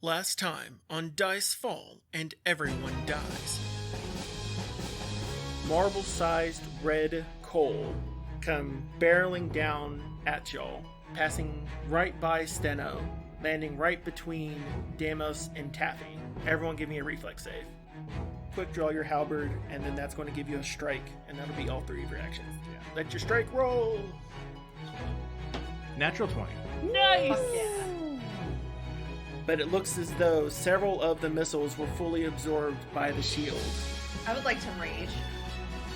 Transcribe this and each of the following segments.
Last time on Dice Fall and Everyone Dies. Marble-sized red coal come barreling down at y'all, passing right by Steno, landing right between Deimos and Taffy. Everyone give me a reflex save. Quick draw your halberd, and then that's going to give you a strike, and that'll be all three of your actions. Yeah. Let your strike roll! Natural 20. Nice! Yeah. But it looks as though several of the missiles were fully absorbed by the shield. I would like to rage.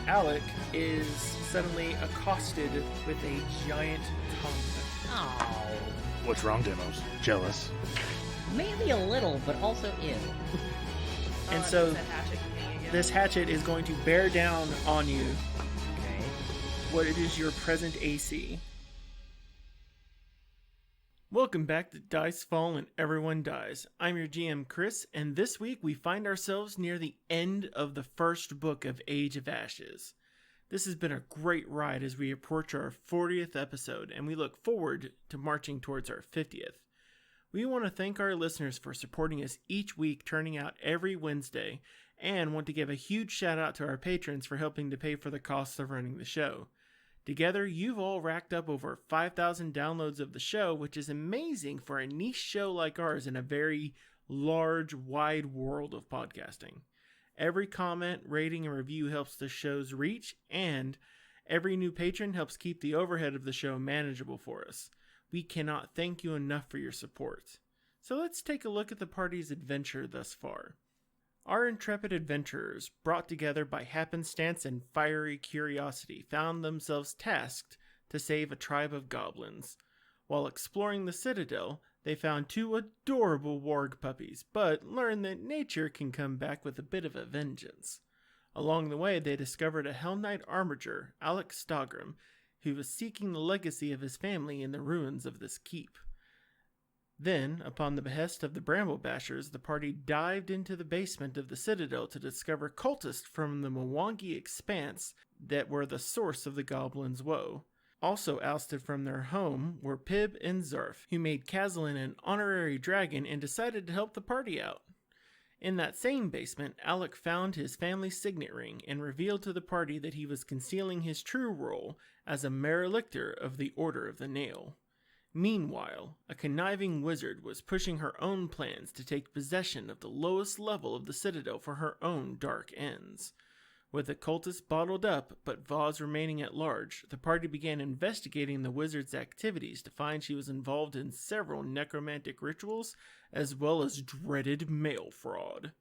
Alec is suddenly accosted with a giant tongue. Oh, What's wrong, Demos? Jealous. maybe a little, but also ew. And That's so that hatchet thing again. this hatchet is going to bear down on you. Okay. What is your present AC? Welcome back to Dice Fall and Everyone Dies. I'm your GM Chris, and this week we find ourselves near the end of the first book of Age of Ashes. This has been a great ride as we approach our 40th episode, and we look forward to marching towards our 50th. We want to thank our listeners for supporting us each week, turning out every Wednesday, and want to give a huge shout out to our patrons for helping to pay for the costs of running the show. Together, you've all racked up over 5,000 downloads of the show, which is amazing for a niche show like ours in a very large, wide world of podcasting. Every comment, rating, and review helps the show's reach, and every new patron helps keep the overhead of the show manageable for us. We cannot thank you enough for your support. So let's take a look at the party's adventure thus far. Our intrepid adventurers, brought together by happenstance and fiery curiosity, found themselves tasked to save a tribe of goblins. While exploring the citadel, they found two adorable warg puppies, but learned that nature can come back with a bit of a vengeance. Along the way, they discovered a Hell Knight armiger, Alec Stagram, who was seeking the legacy of his family in the ruins of this keep. Then, upon the behest of the Bramble Bashers, the party dived into the basement of the Citadel to discover cultists from the Mwangi expanse that were the source of the goblins' woe. Also ousted from their home were Pib and Zarf, who made Kazalin an honorary dragon and decided to help the party out. In that same basement, Alec found his family's signet ring and revealed to the party that he was concealing his true role as a Merelictor of the Order of the Nail. Meanwhile, a conniving wizard was pushing her own plans to take possession of the lowest level of the Citadel for her own dark ends. With the cultists bottled up, but Vaz remaining at large, the party began investigating the wizard's activities to find she was involved in several necromantic rituals, as well as dreaded mail fraud.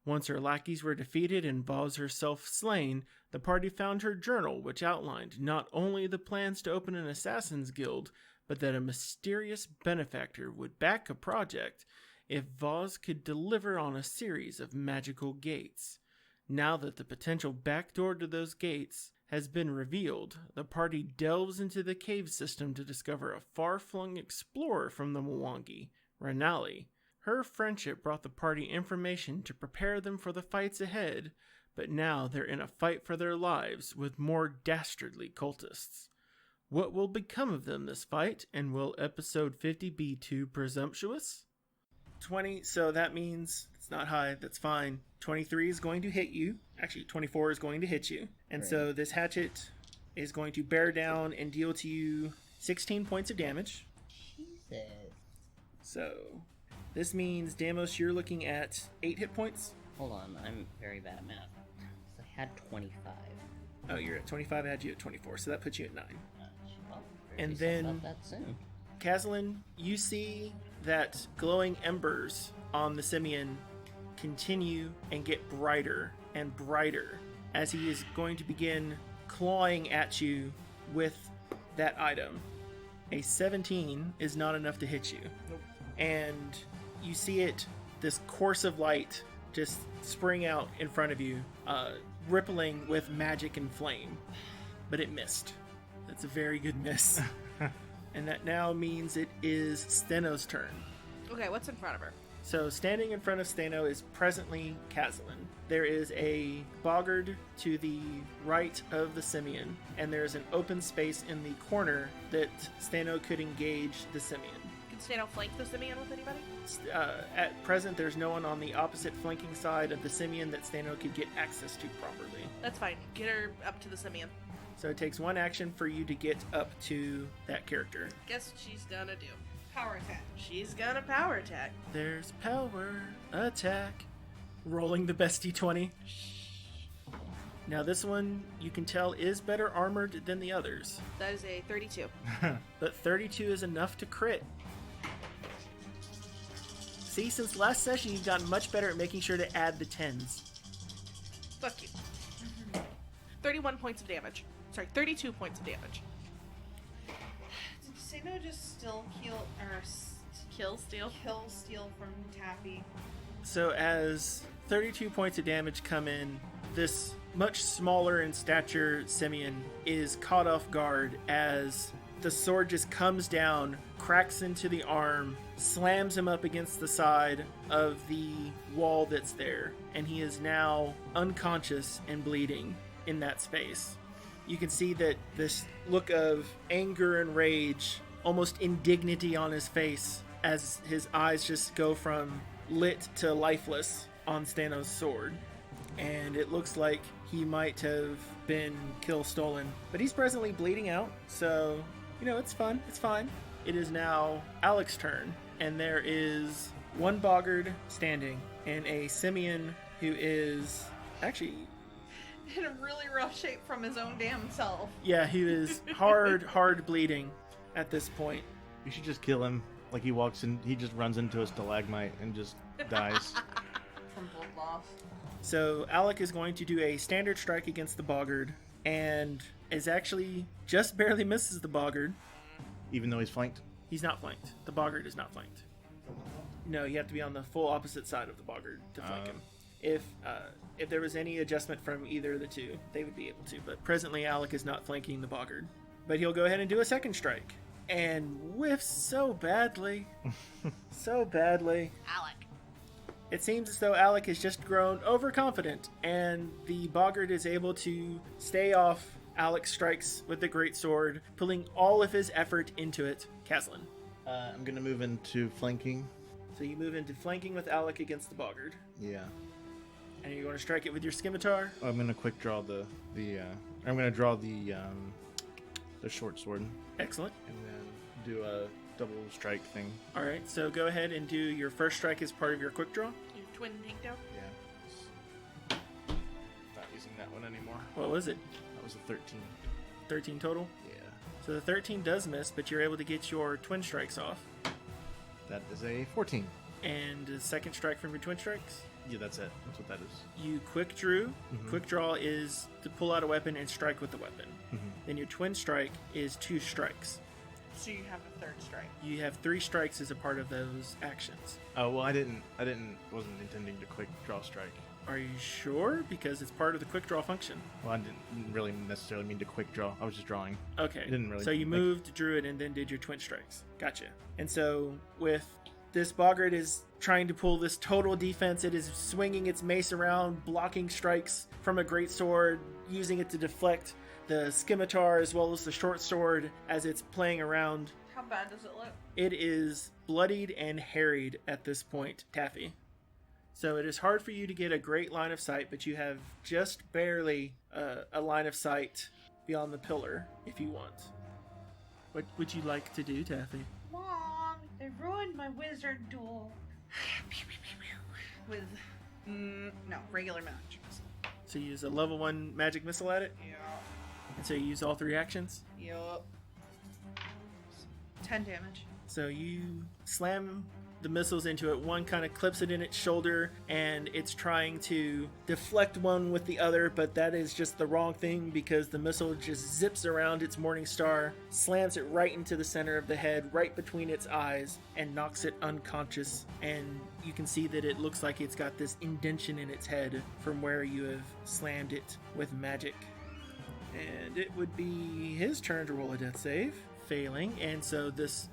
Once her lackeys were defeated and Vaz herself slain, the party found her journal, which outlined not only the plans to open an assassin's guild, but that a mysterious benefactor would back a project if Vaz could deliver on a series of magical gates. Now that the potential backdoor to those gates has been revealed, the party delves into the cave system to discover a far-flung explorer from the Mwangi, Ranali. Her friendship brought the party information to prepare them for the fights ahead, but now they're in a fight for their lives with more dastardly cultists. What will become of them this fight, and will episode 50 be too presumptuous? 20, so that means it's not high, that's fine. 23 is going to hit you. Actually, 24 is going to hit you. And so this hatchet is going to bear down and deal to you 16 points of damage. Jesus. So this means, Damos, you're looking at 8 hit points. Hold on, I'm very bad at math. So I had 25. Oh, you're at 25, I had you at 24, so that puts you at 9. Well, And better do something then- about that soon. Kazalin, you see that glowing embers on the simian continue and get brighter and brighter as he is going to begin clawing at you with that item. A 17 is not enough to hit you. Nope. And you see it, this course of light, just spring out in front of you, rippling with magic and flame. But it missed. That's a very good miss. And that now means it is Steno's turn. Okay, what's in front of her? So standing in front of Steno is presently Kazalin. There is a boggard to the right of the simian, and there's an open space in the corner that Steno could engage the simian. Stano flank the Simeon with anybody? At present, there's no one on the opposite flanking side of the Simeon that Stano could get access to properly. That's fine. Get her up to the Simeon. So it takes one action for you to get up to that character. Guess what she's gonna do? Power attack. She's gonna power attack. There's power attack. Rolling the best d20. Now this one, you can tell, is better armored than the others. That is a 32. But 32 is enough to crit. See, since last session, you've gotten much better at making sure to add the 10s. Fuck you. 31 points of damage. Sorry, 32 points of damage. Did Sano just still Kill steal. kill steal from Taffy? So as 32 points of damage come in, this much smaller in stature Simeon is caught off guard as the sword just comes down, cracks into the arm, slams him up against the side of the wall that's there, and he is now unconscious and bleeding in that space. You can see that this look of anger and rage, almost indignity on his face as his eyes just go from lit to lifeless on Stano's sword. And it looks like he might have been kill stolen. But he's presently bleeding out, so, it's fun. It's fine. It is now Alec's turn, and there is one boggard standing, and a Simeon who is actually... In a really rough shape from his own damn self. Yeah, he is hard bleeding at this point. You should just kill him. Like he walks in, he just runs into a stalagmite and just dies. From blood loss. So Alec is going to do a standard strike against the boggard, and is actually just barely misses the boggard. Even though he's flanked? He's not flanked. The boggard is not flanked. No, you have to be on the full opposite side of the boggard to flank him. If there was any adjustment from either of the two, they would be able to. But presently, Alec is not flanking the boggard. But he'll go ahead and do a second strike. And whiffs so badly. So badly. Alec. It seems as though Alec has just grown overconfident, and the boggard is able to stay off Alec's strikes with the greatsword, pulling all of his effort into it. Caslin. I'm going to move into flanking. So you move into flanking with Alec against the boggard. Yeah. And you're going to strike it with your scimitar? I'm going to quick draw the I'm going to draw the short sword. Excellent. And then do a double strike thing. Alright, so go ahead and do your first strike as part of your quick draw. Your twin takedown. Yeah. Not using that one anymore. What was it? That was a 13. 13 total? Yeah. So the 13 does miss, but you're able to get your twin strikes off. That is a 14. And the second strike from your twin strikes? Yeah, that's it. That's what that is. You quick drew. Mhm. Quick draw is to pull out a weapon and strike with the weapon. Then your twin strike is 2 strikes. So you have a third strike. You have 3 strikes as a part of those actions. Oh, well, wasn't intending to quick draw strike. Are you sure? Because it's part of the quick draw function. Well, I didn't really necessarily mean to quick draw. I was just drawing. Okay. It didn't really So you make- moved, drew it, and then did your twin strikes. Gotcha. And so with this boggart is trying to pull this total defense. It is swinging its mace around, blocking strikes from a greatsword, using it to deflect the scimitar as well as the short sword as it's playing around. How bad does it look? It is bloodied and harried at this point, Taffy. So it is hard for you to get a great line of sight, but you have just barely a line of sight beyond the pillar if you want. What would you like to do, Taffy? Mom, they ruined my wizard duel. With, regular magic. So you use a level 1 magic missile at it, Yeah. and so you use all 3 actions. Yup. 10 damage. So you slam the missiles into it. One kind of clips it in its shoulder, and it's trying to deflect one with the other, but that is just the wrong thing because the missile just zips around its morning star, slams it right into the center of the head, right between its eyes, and knocks it unconscious. And you can see that it looks like it's got this indentation in its head from where you have slammed it with magic. And it would be his turn to roll a death save, failing, and so this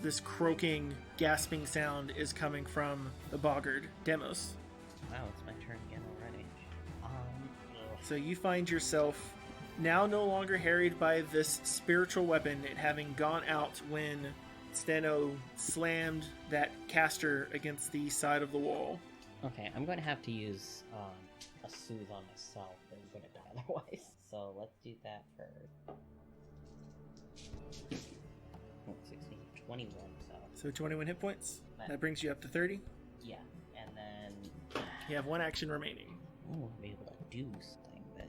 this croaking, gasping sound is coming from the boggard. Demos. Wow, it's my turn again already. So you find yourself now no longer harried by this spiritual weapon, it having gone out when Steno slammed that caster against the side of the wall. Okay, I'm going to have to use a soothe on myself. I'm going to die otherwise. So let's do that for 16, 21. So 21 hit points. That- That brings you up to 30. Yeah, and then You have one action remaining. I'll be able to do something, but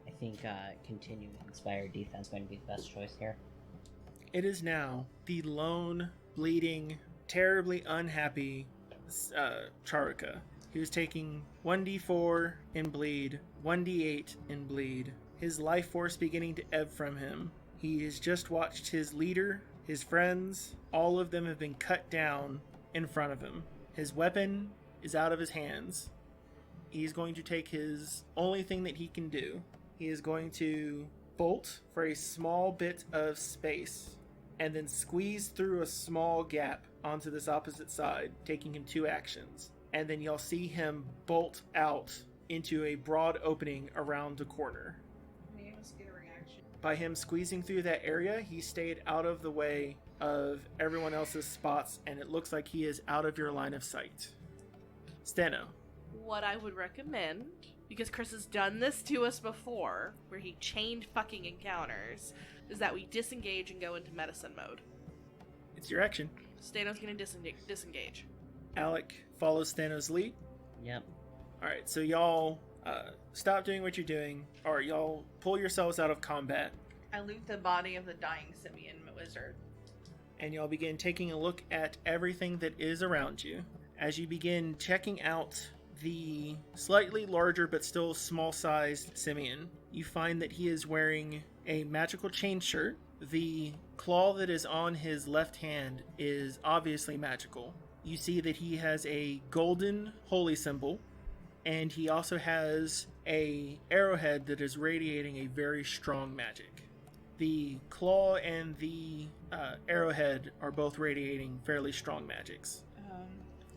I think continuing inspired defense is going to be the best choice here. It is now the lone, bleeding, terribly unhappy Charuka. He was taking 1d4 in bleed, 1d8 in bleed, his life force beginning to ebb from him. He has just watched his leader, his friends, all of them have been cut down in front of him. His weapon is out of his hands. He's going to take his only thing that he can do. He is going to bolt for a small bit of space and then squeeze through a small gap onto this opposite side, taking him 2 actions. And then you'll see him bolt out into a broad opening around the corner. He must get a reaction. By him squeezing through that area, he stayed out of the way of everyone else's spots, and it looks like he is out of your line of sight. Steno. What I would recommend, because Chris has done this to us before, where he chained fucking encounters, is that we disengage and go into medicine mode. It's your action. Stano's gonna disengage. Alec follows Steno's lead. Yep. Alright, so y'all stop doing what you're doing, or y'all pull yourselves out of combat, I loot the body of the dying simian wizard. and y'all begin taking a look at everything that is around you. As you begin checking out the slightly larger but still small-sized simian, you find that he is wearing a magical chain shirt. The claw that is on his left hand is obviously magical. You see that he has a golden holy symbol, and he also has a arrowhead that is radiating a very strong magic. The claw and the arrowhead are both radiating fairly strong magics.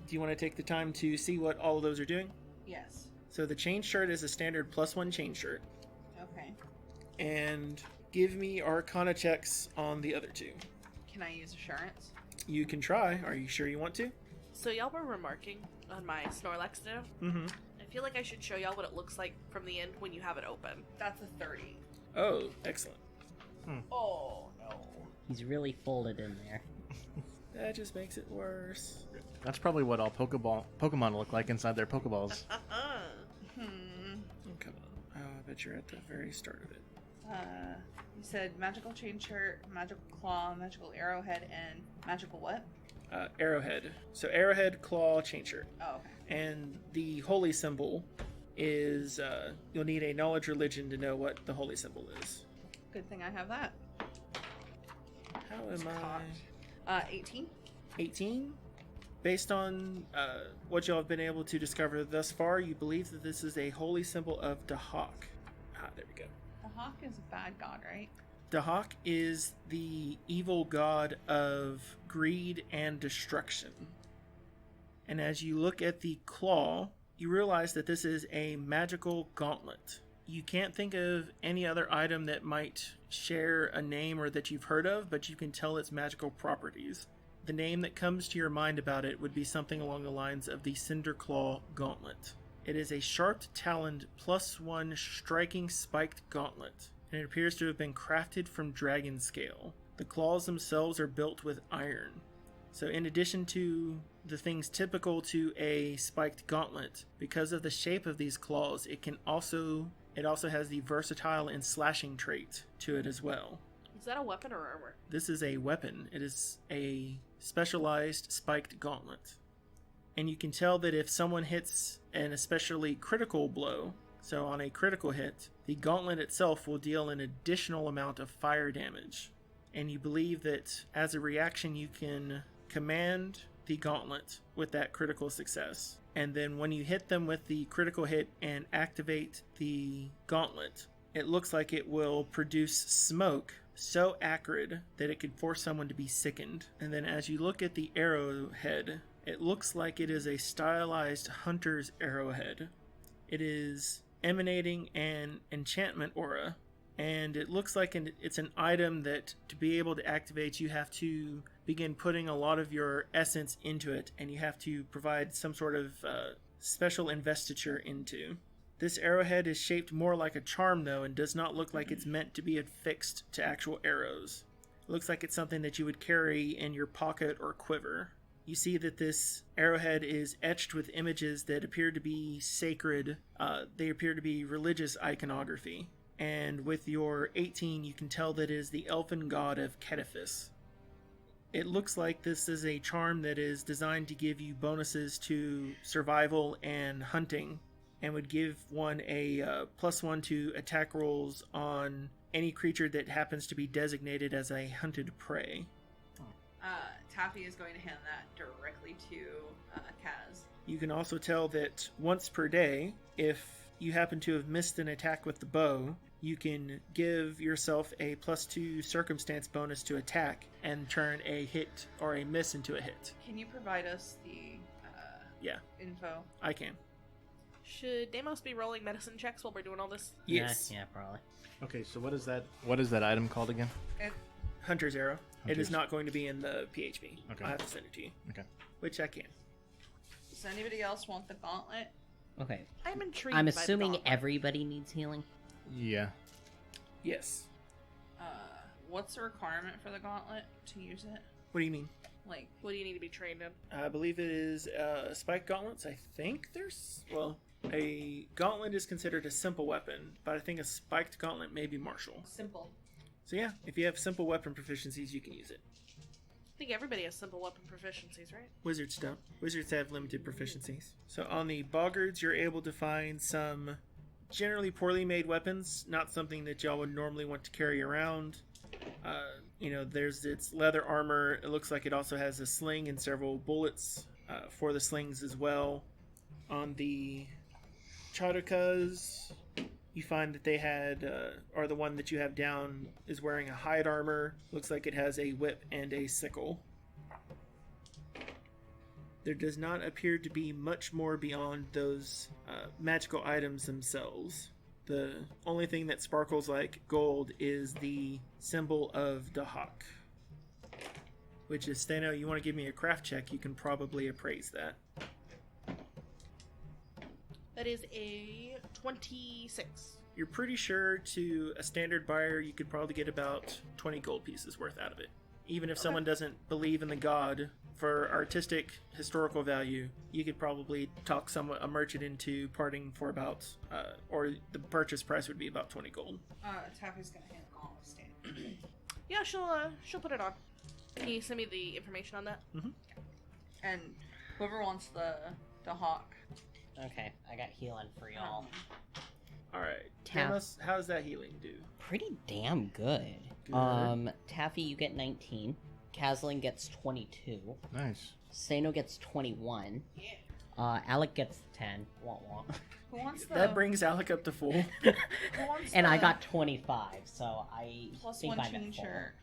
Do you want to take the time to see what all of those are doing? Yes. So the chain shirt is a standard +1 chain shirt. Okay. And give me Arcana checks on the other 2. Can I use assurance? You can try. Are you sure you want to? So y'all were remarking on my Snorlax now. Mm-hmm. I feel like I should show y'all what it looks like from the end when you have it open. That's a 30. Oh, excellent. Oh, no. He's really folded in there. That just makes it worse. That's probably what all Pokemon look like inside their Pokeballs. Hmm. Oh, come on. Oh, I bet you're at the very start of it. You said magical chain shirt, magical claw, magical arrowhead, and magical what? Arrowhead. So arrowhead, claw, chain shirt. Oh, okay. And the holy symbol is, you'll need a knowledge religion to know what the holy symbol is. Good thing I have that. How am I? 18. 18? Based on what y'all have been able to discover thus far, you believe that this is a holy symbol of Dahak. Ah, there we go. The hawk is a bad god, right? Dahak is the evil god of greed and destruction. And as you look at the claw, you realize that this is a magical gauntlet. You can't think of any other item that might share a name or that you've heard of, but you can tell its magical properties. The name that comes to your mind about it would be something along the lines of the Cinderclaw Gauntlet. It is a sharp-taloned +1 striking spiked gauntlet, and it appears to have been crafted from dragon scale. The claws themselves are built with iron. So in addition to the things typical to a spiked gauntlet, because of the shape of these claws, it also has the versatile and slashing trait to it as well. Is that a weapon or armor? This is a weapon. It is a specialized spiked gauntlet. And you can tell that if someone hits an especially critical blow, so on a critical hit, the gauntlet itself will deal an additional amount of fire damage. And you believe that as a reaction you can command the gauntlet with that critical success. And then when you hit them with the critical hit and activate the gauntlet, it looks like it will produce smoke so acrid that it could force someone to be sickened. And then as you look at the arrowhead, it looks like it is a stylized hunter's arrowhead. It is emanating an enchantment aura, and it looks like it's an item that to be able to activate you have to begin putting a lot of your essence into it, and you have to provide some sort of special investiture into. This arrowhead is shaped more like a charm, though, and does not look like it's meant to be affixed to actual arrows. It looks like it's something that you would carry in your pocket or quiver. You see that this arrowhead is etched with images that appear to be sacred. They appear to be religious iconography. And with your 18, you can tell that it is the elfin god of Cetaphis. It looks like this is a charm that is designed to give you bonuses to survival and hunting, and would give one a +1 to attack rolls on any creature that happens to be designated as a hunted prey. Taffy is going to hand that directly to Kaz. You can also tell that once per day, if you happen to have missed an attack with the bow, you can give yourself a +2 circumstance bonus to attack and turn a hit or a miss into a hit. Can you provide us the info? I can. Should Deimos be rolling medicine checks while we're doing all this? Yes. Yeah, probably. Okay, so what is that item called again? Hunter's Arrow. It Hunter's. is not going to be in the PHP. Okay. I'll have to send it to you. Okay. Which I can. Does anybody else want the gauntlet? Okay. I'm intrigued. I'm by the assuming gauntlet. everybody needs healing. Yeah. Yes. What's the requirement for the gauntlet to use it? What do you mean? Like, What do you need to be trained in? I believe it is spike gauntlets. I think there's... Well, a gauntlet is considered a simple weapon, but I think a spiked gauntlet may be martial. simple. So yeah, if you have simple weapon proficiencies, you can use it. I think everybody has simple weapon proficiencies, right? Wizards don't. Wizards have limited proficiencies. So on the boggards, you're able to find some generally poorly made weapons, not something that y'all would normally want to carry around. There's its leather armor. It looks like it also has a sling and several bullets for the slings as well. On the Chadakas, you find that they had, or the one that you have down is wearing a hide armor. Looks like it has a whip and a sickle. There does not appear to be much more beyond those magical items themselves. The only thing that sparkles like gold is the symbol of Dahak. Which is, Stano, you want to give me a craft check, you can probably appraise that. That is a 26. You're pretty sure to a standard buyer you could probably get about 20 gold pieces worth out of it. Even if someone doesn't believe in the god, for artistic historical value, you could probably talk a merchant into parting for about, or the purchase price would be about 20 gold. Taffy's gonna hand the gauntlet to Stan. Yeah, she'll put it on. Can you send me the information on that? Mm-hmm. And whoever wants the hawk. Okay, I got healing for y'all. Alright. Tap. Deimos, how's that healing do? Pretty damn good. Good. Taffy, you get 19. Kazlin gets 22. Nice. Sano gets 21. Yeah. Alec gets 10. Wah wah. Who wants the That brings Alec up to full. who wants And I the got 25, so I think +1 I'm chain at full. shirt?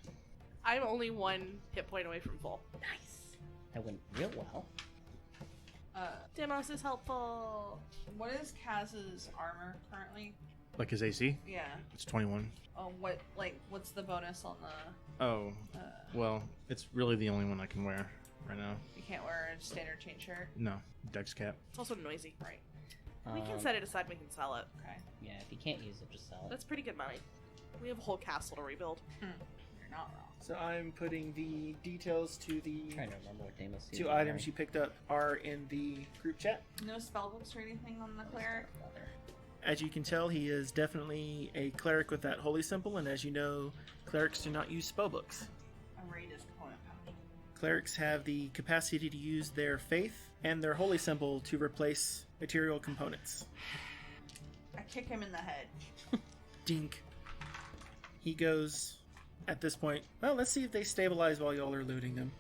I'm only 1 hit point away from full. Nice. That went real well. Deimos is helpful. What is Kaz's armor currently? Like his AC? Yeah. It's 21. What's the bonus on the? Oh, well, it's really the only one I can wear right now. You can't wear a standard chain shirt. No, Dex cap. It's also noisy. Right. We can set it aside. We can sell it. Okay. Yeah, if you can't use it, just sell it. That's pretty good money. We have a whole castle to rebuild. You're not wrong. So I'm putting the details to the I'm trying to remember what Deimos is two items you picked up are in the group chat. No spellbooks or anything on the cleric. As you can tell, he is definitely a cleric with that holy symbol, and as you know, clerics do not use spellbooks. A raid is component pouch. Clerics have the capacity to use their faith and their holy symbol to replace material components. I kick him in the head. Dink. He goes, at this point, well, let's see if they stabilize while y'all are looting them.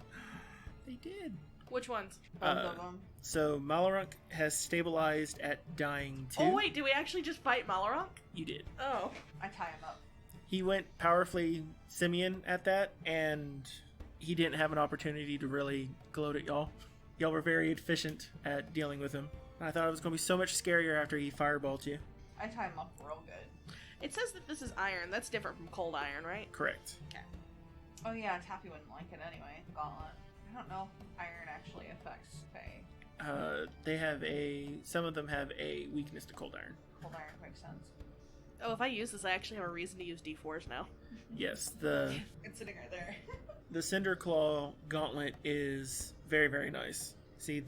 They did. Which ones? Both of them. So Malarunk has stabilized at dying too. Oh wait, did we actually just fight Malarok? You did. Oh. I tie him up. He went powerfully simian at that, and he didn't have an opportunity to really gloat at y'all. Y'all were very efficient at dealing with him. I thought it was going to be so much scarier after he fireballed you. I tie him up real good. It says that this is iron. That's different from cold iron, right? Correct. Oh yeah, Taffy wouldn't like it anyway. Gauntlet. I don't know if iron actually affects Fae. Some of them have a weakness to cold iron. Cold iron makes sense. Oh, if I use this, I actually have a reason to use D4s now. Yes, It's sitting right there. the Cinder Claw gauntlet is very, very nice. See,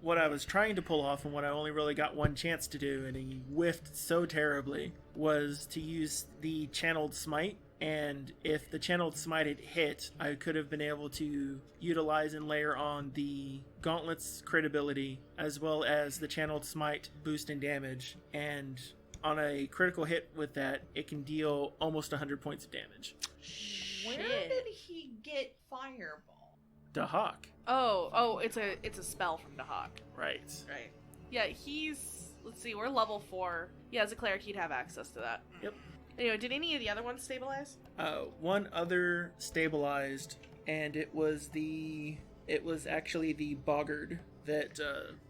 what I was trying to pull off and what I only really got one chance to do, and he whiffed so terribly, was to use the Channeled Smite. And if the Channeled Smite had hit, I could have been able to utilize and layer on the Gauntlet's crit ability, as well as the Channeled Smite boost in damage. And on a critical hit with that, it can deal almost 100 points of damage. Where did he get Fireball? Dahak. Oh, it's a spell from Dahak. Right. Right. Yeah, let's see, we're level 4. Yeah, as a cleric, he'd have access to that. Yep. Anyway, did any of the other ones stabilize? One other stabilized, and it was actually the Boggard that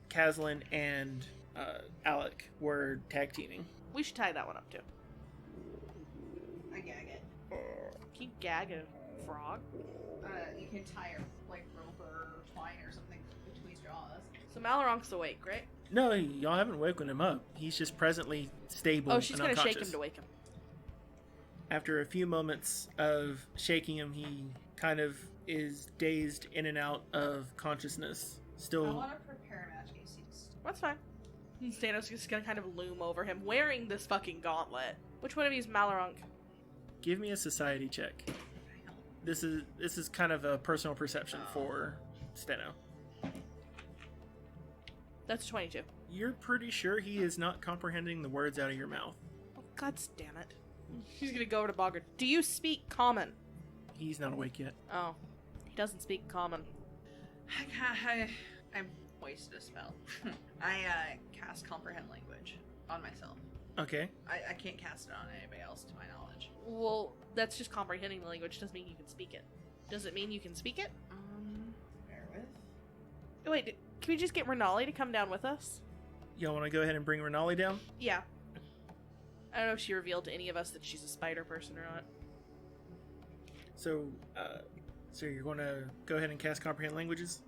Kazlin and Alec were tag teaming. We should tie that one up too. I gag it. Can you gag a frog? You can tie a rope or twine or something between jaws. So Maloronk's awake, right? No, y'all haven't woken him up. He's just presently stable. Oh, she's and gonna shake unconscious. him to wake him. After a few moments of shaking him, he kind of is dazed in and out of consciousness. I Still, want to prepare magic ACs. That's fine. Stanos just gonna kind of loom over him, wearing this fucking gauntlet. Which one of you is Maloronk? give me a society check. This is kind of a personal perception for Steno. That's 22. You're pretty sure he is not comprehending the words out of your mouth. Oh, God damn it. He's gonna go over to Boggart. Do you speak common? He's not awake yet. Oh. He doesn't speak common. I wasted a spell. I cast Comprehend Language on myself. Okay. I can't cast it on anybody else, to my knowledge. Well, that's just comprehending the language. Doesn't mean you can speak it. Does it mean you can speak it? Bear with. Wait, can we just get Renali to come down with us? Y'all want to go ahead and bring Renali down? Yeah. I don't know if she revealed to any of us that she's a spider person or not. So you're going to go ahead and cast Comprehend Languages?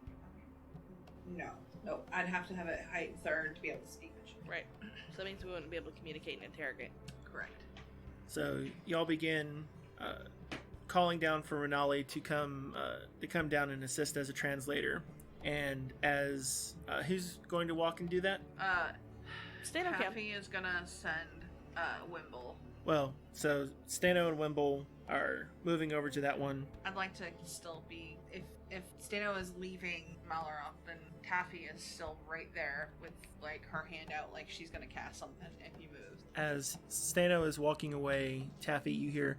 No, I'd have to have a height third to be able to speak it. Right. So that means we wouldn't be able to communicate and interrogate. Correct. So y'all begin calling down for Renali to come down and assist as a translator. And as who's going to walk and do that? Stano can. Taffy is gonna send Wimble. Well, so Stano and Wimble are moving over to that one. I'd like to still be if Stano is leaving Maloroth, then Taffy is still right there with like her hand out, like she's gonna cast something if he moves. As Stano is walking away, Taffy, you hear,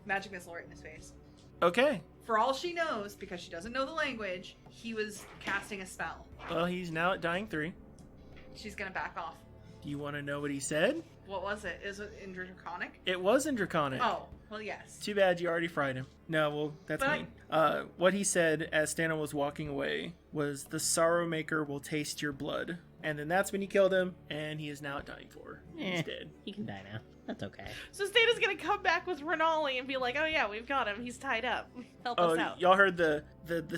Magic missile right in his face. okay. For all she knows, because she doesn't know the language, he was casting a spell. Well, he's now at dying 3. She's gonna back off. Do you want to know what he said? What was it? Is it in Draconic? It was in Draconic. Oh, well, yes. Too bad you already fried him. No, well, that's But mean. What he said as Stano was walking away was, "The Sorrow Maker will taste your blood." And then that's when he killed him, and he is now at dying 4. He's dead. He can die now. That's okay. So Stano's gonna come back with Renali and be like, oh yeah, we've got him. He's tied up. Help us out. Y'all heard the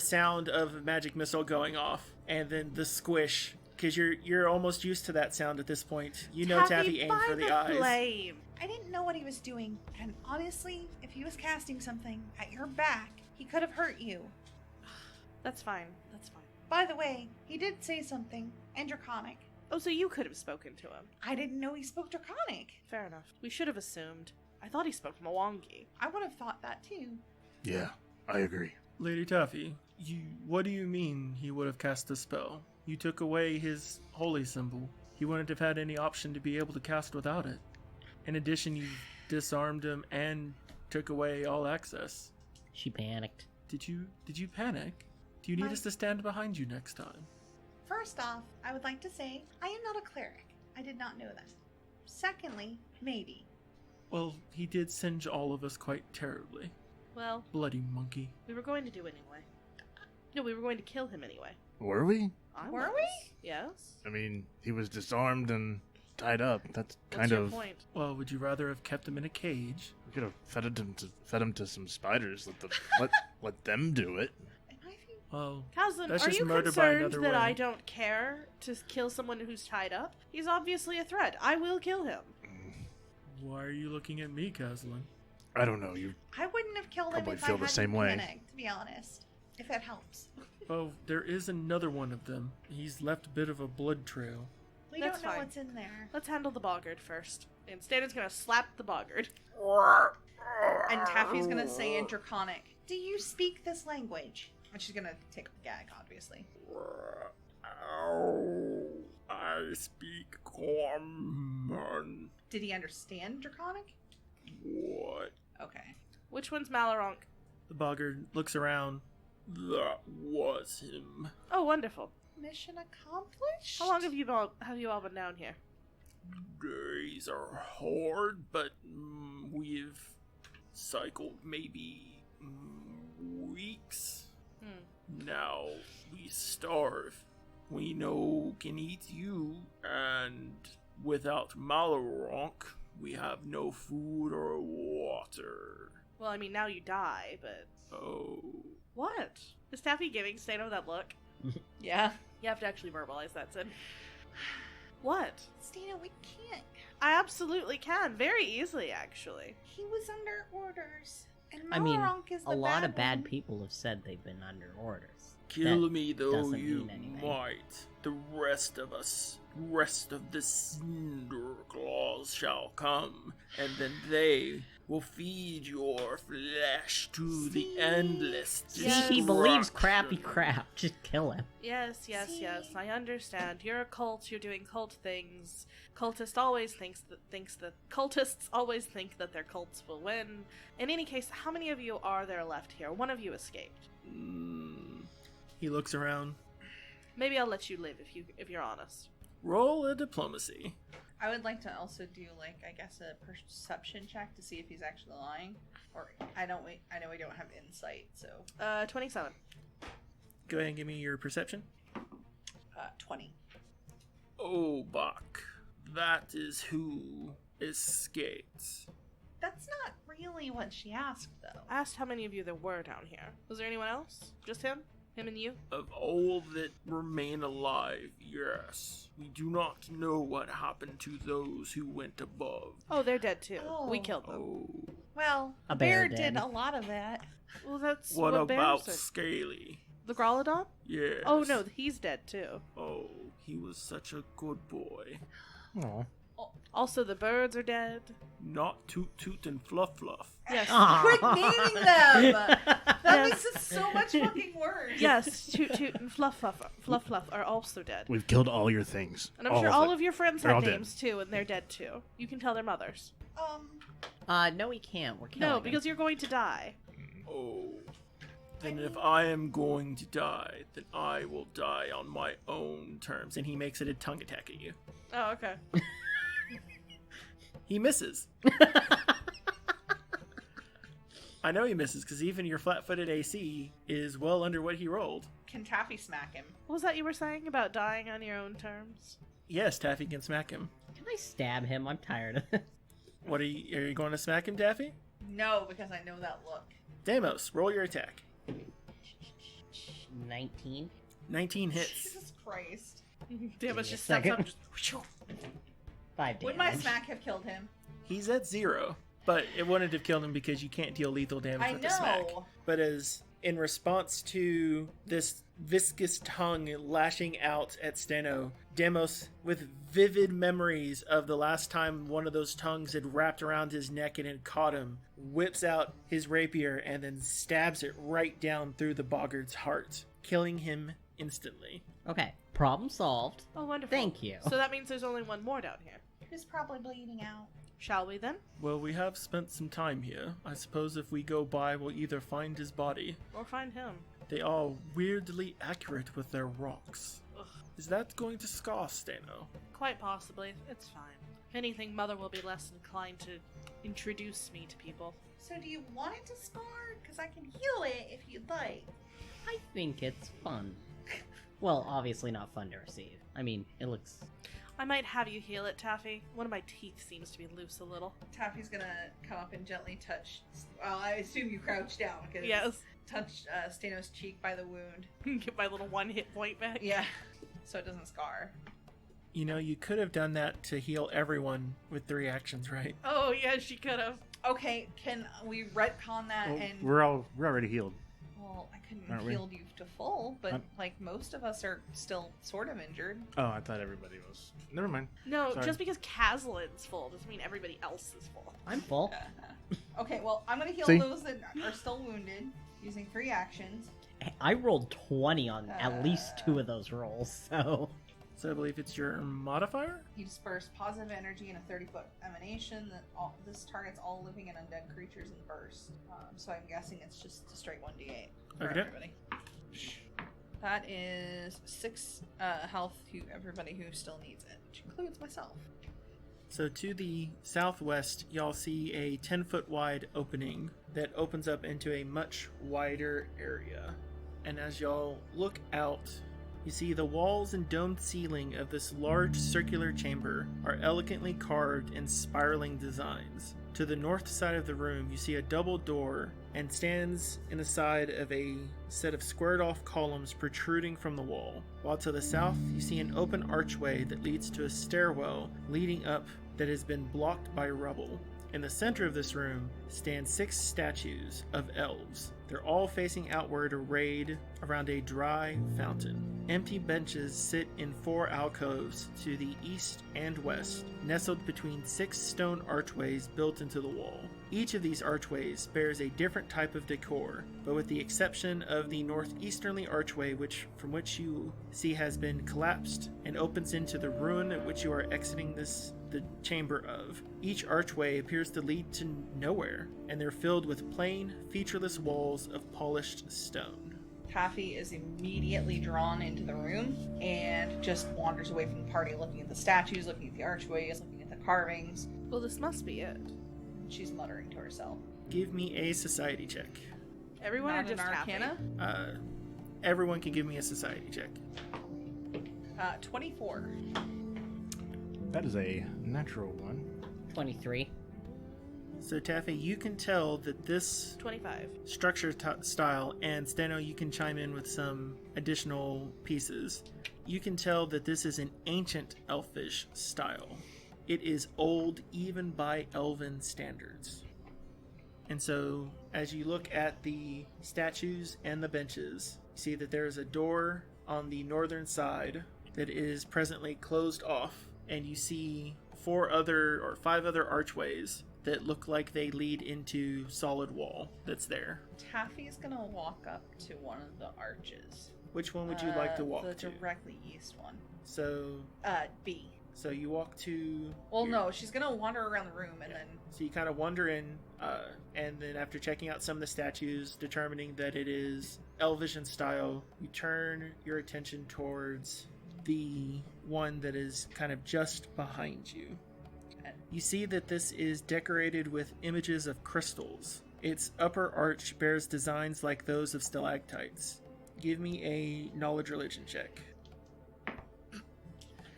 sound of a magic missile going off, and then the squish. Because you're almost used to that sound at this point. You know Taffy aimed for the eyes. Flame. I didn't know what he was doing, and honestly, if he was casting something at your back, he could have hurt you. That's fine. That's fine. By the way, he did say something in Draconic. Oh, so you could have spoken to him. I didn't know he spoke Draconic. Fair enough. We should have assumed. I thought he spoke Mwangi. I would have thought that too. Yeah, I agree. Lady Taffy, what do you mean he would have cast a spell? You took away his holy symbol. He wouldn't have had any option to be able to cast without it. In addition, you disarmed him and took away all access. She panicked. Did you panic? Do you need us to stand behind you next time? First off, I would like to say I am not a cleric. I did not know that. Secondly, maybe. Well, he did singe all of us quite terribly. Well, Bloody monkey. we were going to do it anyway. No, we were going to kill him anyway. Were we? Were we? Yes. I mean, he was disarmed and tied up. That's What's kind your of... point? Well, would you rather have kept him in a cage We could have fed him to some spiders. Let them do it. And I think Well, Kazan, that's are just you murder by concerned another that way. I don't care to kill someone who's tied up? He's obviously a threat. I will kill him. Why are you looking at me, Caslin? I don't know. You I wouldn't have killed him Probably if feel I the hadn't same way. panicked, to be honest. If that helps. Oh, there is another one of them. He's left a bit of a blood trail. We That's don't know fine. what's in there. Let's handle the boggard first. And Stanton's gonna slap the boggard. And Taffy's gonna say in Draconic. Do you speak this language? And she's gonna take a gag, obviously. I speak common. Did he understand Draconic? What? Okay. Which one's Malaronk? The boggard looks around. That was him. Oh, wonderful. Mission accomplished? How long have you all been down here? Days are hard, but we've cycled maybe weeks. Now we starve. We know can eat you, and without Malaronk, we have no food or water. Well, I mean, now you die, but... Oh. What? Is Taffy giving Stano that look? Yeah. You have to actually verbalize that, Sid. What? Stina, we can't. I absolutely can. Very easily, actually. He was under orders. And I mean, Malaronk is the a lot of bad one. people have said they've been under orders. Kill That me though doesn't you mean anything. might. The rest of the Cinder Claws shall come, and then they will feed your flesh to the See? endless See, Yes. he believes destruction. crappy crap. Just kill him. Yes, yes, See? yes. I understand. You're a cult. You're doing cult things. Cultists always think that their cults will win. In any case, how many of you are there left here? One of you escaped. He looks around. Maybe I'll let you live if you're honest. Roll a diplomacy. I would like to also do, like, I guess a perception check to see if he's actually lying. Or, I know we don't have insight, so... 27. Go ahead and give me your perception. 20. Oh, Bach. That is who escaped. That's not really what she asked, though. I asked how many of you there were down here. Was there anyone else? Just him? Him and you? Of all that remain alive, yes. We do not know what happened to those who went above. Oh, they're dead too. We Oh. killed them. Oh. Well, A the bear did did. a lot of that. Well, that's What what about bears are. Scaly? The Growlodon? Yes. Oh no, he's dead too. Oh, he was such a good boy. Aw. Also, the birds are dead. Not Toot Toot and Fluff Fluff. Yes. Quit naming them! That Yes. makes it so much fucking worse. Yes, Toot Toot and Fluff Fluff are also dead. We've killed all your things. And I'm sure all it. of your friends They're have all dead. names too, and they're dead too. You can tell their mothers. No, we can't. We're killing No, him. because you're going to die. Oh. Then if I am going to die, then I will die on my own terms. And he makes it a tongue attack at you. Oh, okay. He misses. I know he misses because even your flat-footed AC is well under what he rolled. Can Taffy smack him? What was that you were saying about dying on your own terms? Yes, Taffy can smack him. Can I stab him? I'm tired of this. What are you going to smack him, Taffy? No, because I know that look. Damos, roll your attack. 19. 19 hits. Jesus Christ. Damn, me it a just steps up. second. Just... 5 damage. Would my smack have killed him? He's at 0, but it wouldn't have killed him because you can't deal lethal damage I with a smack. know. But as in response to this viscous tongue lashing out at Steno, Demos, with vivid memories of the last time one of those tongues had wrapped around his neck and had caught him, whips out his rapier and then stabs it right down through the boggard's heart, killing him instantly. Okay, problem solved. Oh, wonderful. Thank you. So that means there's only one more down here. Who's probably bleeding out. Shall we then? Well, we have spent some time here. I suppose if we go by, we'll either find his body. Or find him? They are weirdly accurate with their rocks. Ugh. Is that going to scar Steno? Quite possibly. It's fine. If anything, Mother will be less inclined to introduce me to people. So do you want it to scar? Because I can heal it if you'd like. I think it's fun. Well, obviously not fun to receive. I mean, it looks... I might have you heal it, Taffy. One of my teeth seems to be loose a little. Taffy's gonna come up and gently touch. Well, I assume you crouch down because Yes. touch Stano's cheek by the wound. Get my little 1 hit point back. Yeah, so it doesn't scar. You know, you could have done that to heal everyone with 3 actions, right? Oh, yeah, she could have. Okay, can we retcon that Well, and we're already healed. well, I couldn't Aren't we? heal you to full, but I'm- like most of us are still sort of injured. Oh, I thought everybody was. Never mind. No, Sorry. just because Kaslin's full doesn't mean everybody else is full. I'm full. Okay, well, I'm gonna heal See? those that are still wounded using 3 actions. I rolled 20 on at least 2 of those rolls, so... So I believe it's your modifier? You disperse positive energy in a 30-foot emanation. This targets all living and undead creatures in burst. So I'm guessing it's just a straight 1d8 for Okay. everybody. That is 6 health to everybody who still needs it, which includes myself. So to the southwest, y'all see a 10-foot wide opening that opens up into a much wider area. And as y'all look out, you see the walls and domed ceiling of this large circular chamber are elegantly carved in spiraling designs. To the north side of the room, you see a double door and stands in the side of a set of squared off columns protruding from the wall. While to the south, you see an open archway that leads to a stairwell leading up that has been blocked by rubble. In the center of this room stand 6 statues of elves. They're all facing outward, arrayed around a dry fountain. Empty benches sit in 4 alcoves to the east and west, nestled between 6 stone archways built into the wall. Each of these archways bears a different type of decor, but with the exception of the northeasterly archway, from which you see has been collapsed and opens into the ruin at which you are exiting the chamber of. Each archway appears to lead to nowhere, and they're filled with plain, featureless walls of polished stone. Taffy is immediately drawn into the room and just wanders away from the party, looking at the statues, looking at the archways, looking at the carvings. Well, this must be it. She's muttering to herself. Give me a society check. Everyone Not or just an Taffy? Arcana? Everyone can give me a society check. 24. That is a natural 1. 23. So Taffy, you can tell that this 25. structure style, and Steno, you can chime in with some additional pieces. You can tell that this is an ancient elfish style. It is old even by elven standards. And so as you look at the statues and the benches, you see that there is a door on the northern side that is presently closed off, and you see 5 other archways that look like they lead into solid wall that's there. Taffy's gonna walk up to one of the arches. Which one would you like to walk the to? directly east one. So B. you walk to... Well, no, she's gonna wander around the room and then... So you kind of wander in, and then after checking out some of the statues, determining that it is Elvish in style, you turn your attention towards the one that is kind of just behind you. You see that this is decorated with images of crystals. Its upper arch bears designs like those of stalactites. Give me a knowledge religion check.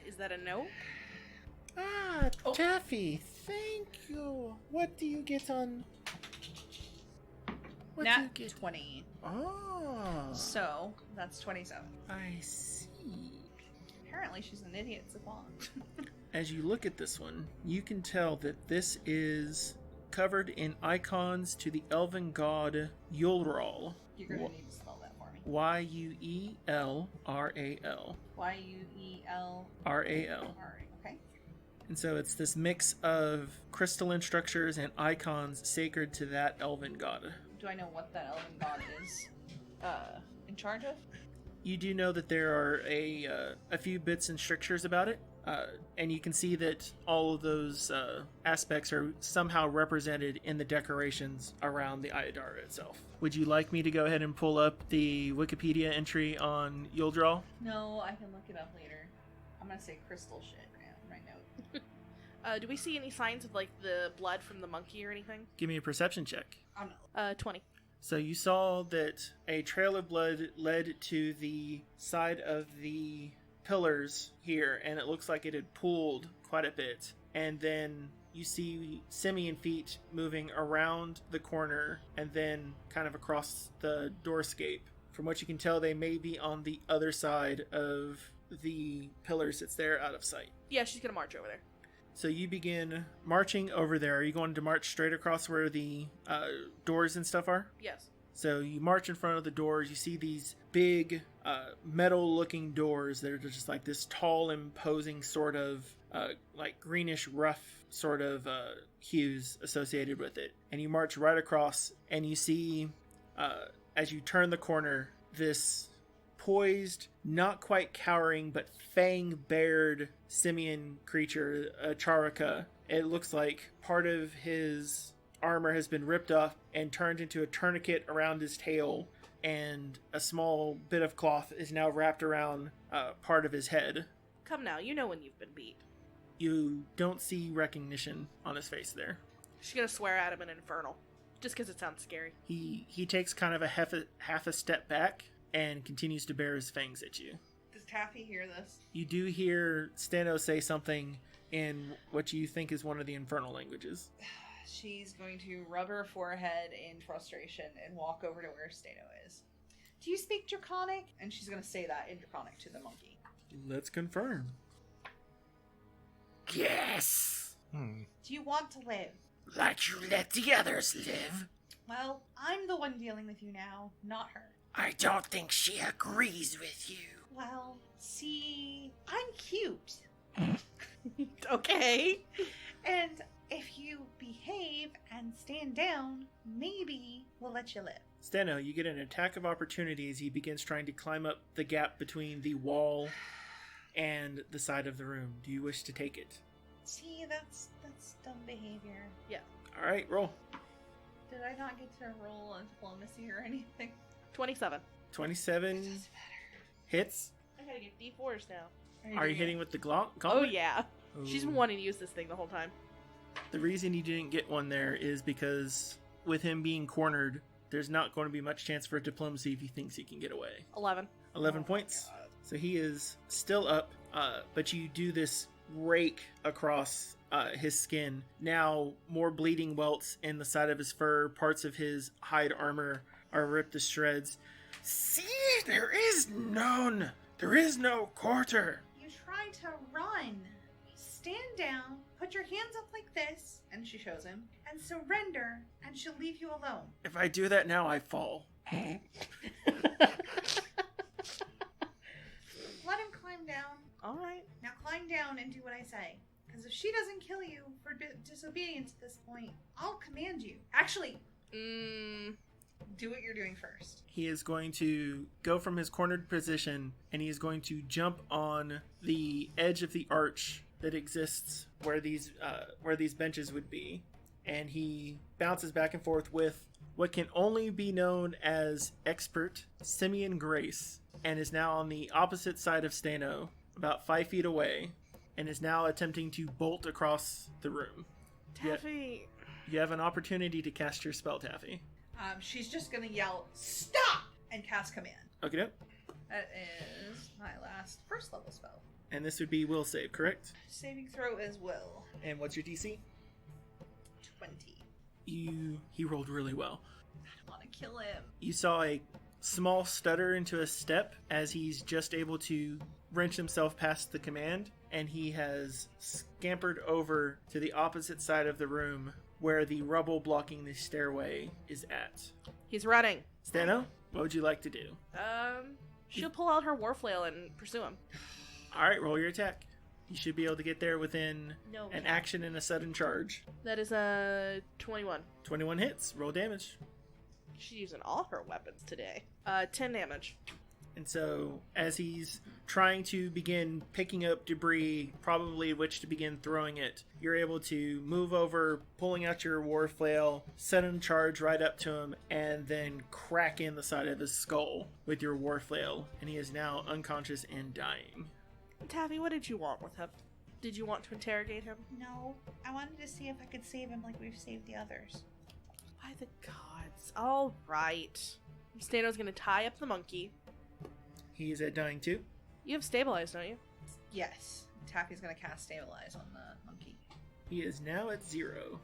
Is that a no? Oh. Taffy, thank you. What do you get on... What Nat do you get? 20. Oh, So, that's 27. I see. Apparently she's an idiot savant. As you look at this one, you can tell that this is covered in icons to the elven god Yulral. You're gonna need to spell that for me. Yuelral. Yuel. Ral. Okay. And so it's this mix of crystalline structures and icons sacred to that elven god. Do I know what that elven god is in charge of? You do know that there are a few bits and strictures about it, and you can see that all of those aspects are somehow represented in the decorations around the Iodara itself. Would you like me to go ahead and pull up the Wikipedia entry on Yuldrall? No, I can look it up later. I'm gonna say crystal shit right now. Do we see any signs of, like, the blood from the monkey or anything? Give me a perception check. 20. So you saw that a trail of blood led to the side of the pillars here, and it looks like it had pulled quite a bit. And then you see simian feet moving around the corner and then kind of across the doorscape. From what you can tell, they may be on the other side of the pillars that's there out of sight. Yeah, she's gonna march over there. So you begin marching over there. Are you going to march straight across where the doors and stuff are? Yes. So you march in front of the doors. You see these big metal-looking doors that are just like this tall, imposing sort of like greenish rough sort of hues associated with it. And you march right across, and you see as you turn the corner, this poised, not quite cowering, but fang-bared simian creature, a Charaka. It looks like part of his armor has been ripped off and turned into a tourniquet around his tail, and a small bit of cloth is now wrapped around part of his head. Come now, you know when you've been beat. You don't see recognition on his face there. She's gonna swear at him in Infernal, just because it sounds scary. He takes kind of a half a step back and continues to bear his fangs at you. Does Taffy hear this? You do hear Stano say something in what you think is one of the Infernal languages. She's going to rub her forehead in frustration and walk over to where Stano is. Do you speak Draconic? And she's going to say that in Draconic to the monkey. Let's confirm. Yes! Do you want to live? Like you let the others live. Well, I'm the one dealing with you now, not her. I don't think she agrees with you. Well, see, I'm cute. Okay. And if you behave and stand down, maybe we'll let you live. Steno, you get an attack of opportunity as he begins trying to climb up the gap between the wall and the side of the room. Do you wish to take it? See, that's dumb behavior. All right, roll. Did I not get to roll on diplomacy or anything? 27. 27 hits. I gotta get D4s now. Are you hitting with the Oh gauntlet? yeah. She's been Ooh. wanting to use this thing the whole time. The reason you didn't get one there is because with him being cornered, there's not going to be much chance for diplomacy if he thinks he can get away. 11. 11 points. So he is still up, but you do this rake across his skin. Now more bleeding welts in the side of his fur. Parts of his hide armor are ripped to shreds. See, there is no quarter. You try to run. Stand down, put your hands up like this, And she shows him. and surrender, and she'll leave you alone. If I do that now, I fall. Let him climb down. Alright. Now climb down and do what I say. Because if she doesn't kill you for disobedience at this point, I'll command you. Actually, Do what you're doing first. He is going to go from his cornered position, and he is going to jump on the edge of the arch that exists where these benches would be, and he bounces back and forth with what can only be known as expert simian grace, and is now on the opposite side of Stano, about 5 feet away, and is now attempting to bolt across the room. Taffy. You have an opportunity to cast your spell, Taffy. She's just gonna yell, "Stop!" and cast command. Okay, That is my last first level spell. and this would be will save, correct? Saving throw is will. And what's your DC? 20. He rolled really well. I don't want to kill him. You saw a small stutter into a step as he's just able to wrench himself past the command, and he has scampered over to the opposite side of the room where the rubble blocking the stairway is at. He's running. Stano, what would you like to do? She'll pull out her warflail and pursue him. All right, roll your attack. You should be able to get there within No. an action and a sudden charge. That is a 21. 21 hits, roll damage. She's using all her weapons today. 10 damage. And so, as he's trying to begin picking up debris, probably which to begin throwing it, you're able to move over, pulling out your war flail, sudden charge right up to him, and then crack in the side of his skull with your war flail, and he is now unconscious and dying. Taffy, what did you want with him? Did you want to interrogate him? no, I wanted to see if I could save him like we've saved the others. By the gods. All right. Stano's gonna tie up the monkey. He is at dying too. You have stabilize, don't you? Yes. Taffy's gonna cast Stabilize on the monkey. He is now at 0.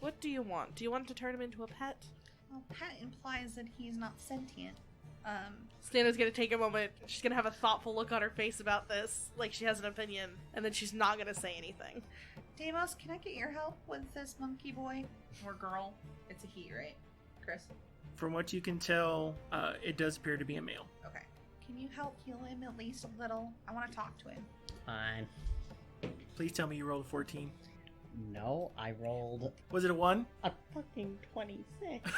What do you want? Do you want to turn him into a pet? Well, pet implies that he's not sentient. Stano's gonna take a moment. She's gonna have a thoughtful look on her face about this, like she has an opinion, and then she's not gonna say anything. Deimos, can I get your help with this monkey boy? Or girl. It's a he, right? Chris? From what you can tell, it does appear to be a male. Okay. Can you help heal him at least a little? I want to talk to him. Fine. Please tell me you rolled a 14. No, I rolled Was it a 1? a fucking 26.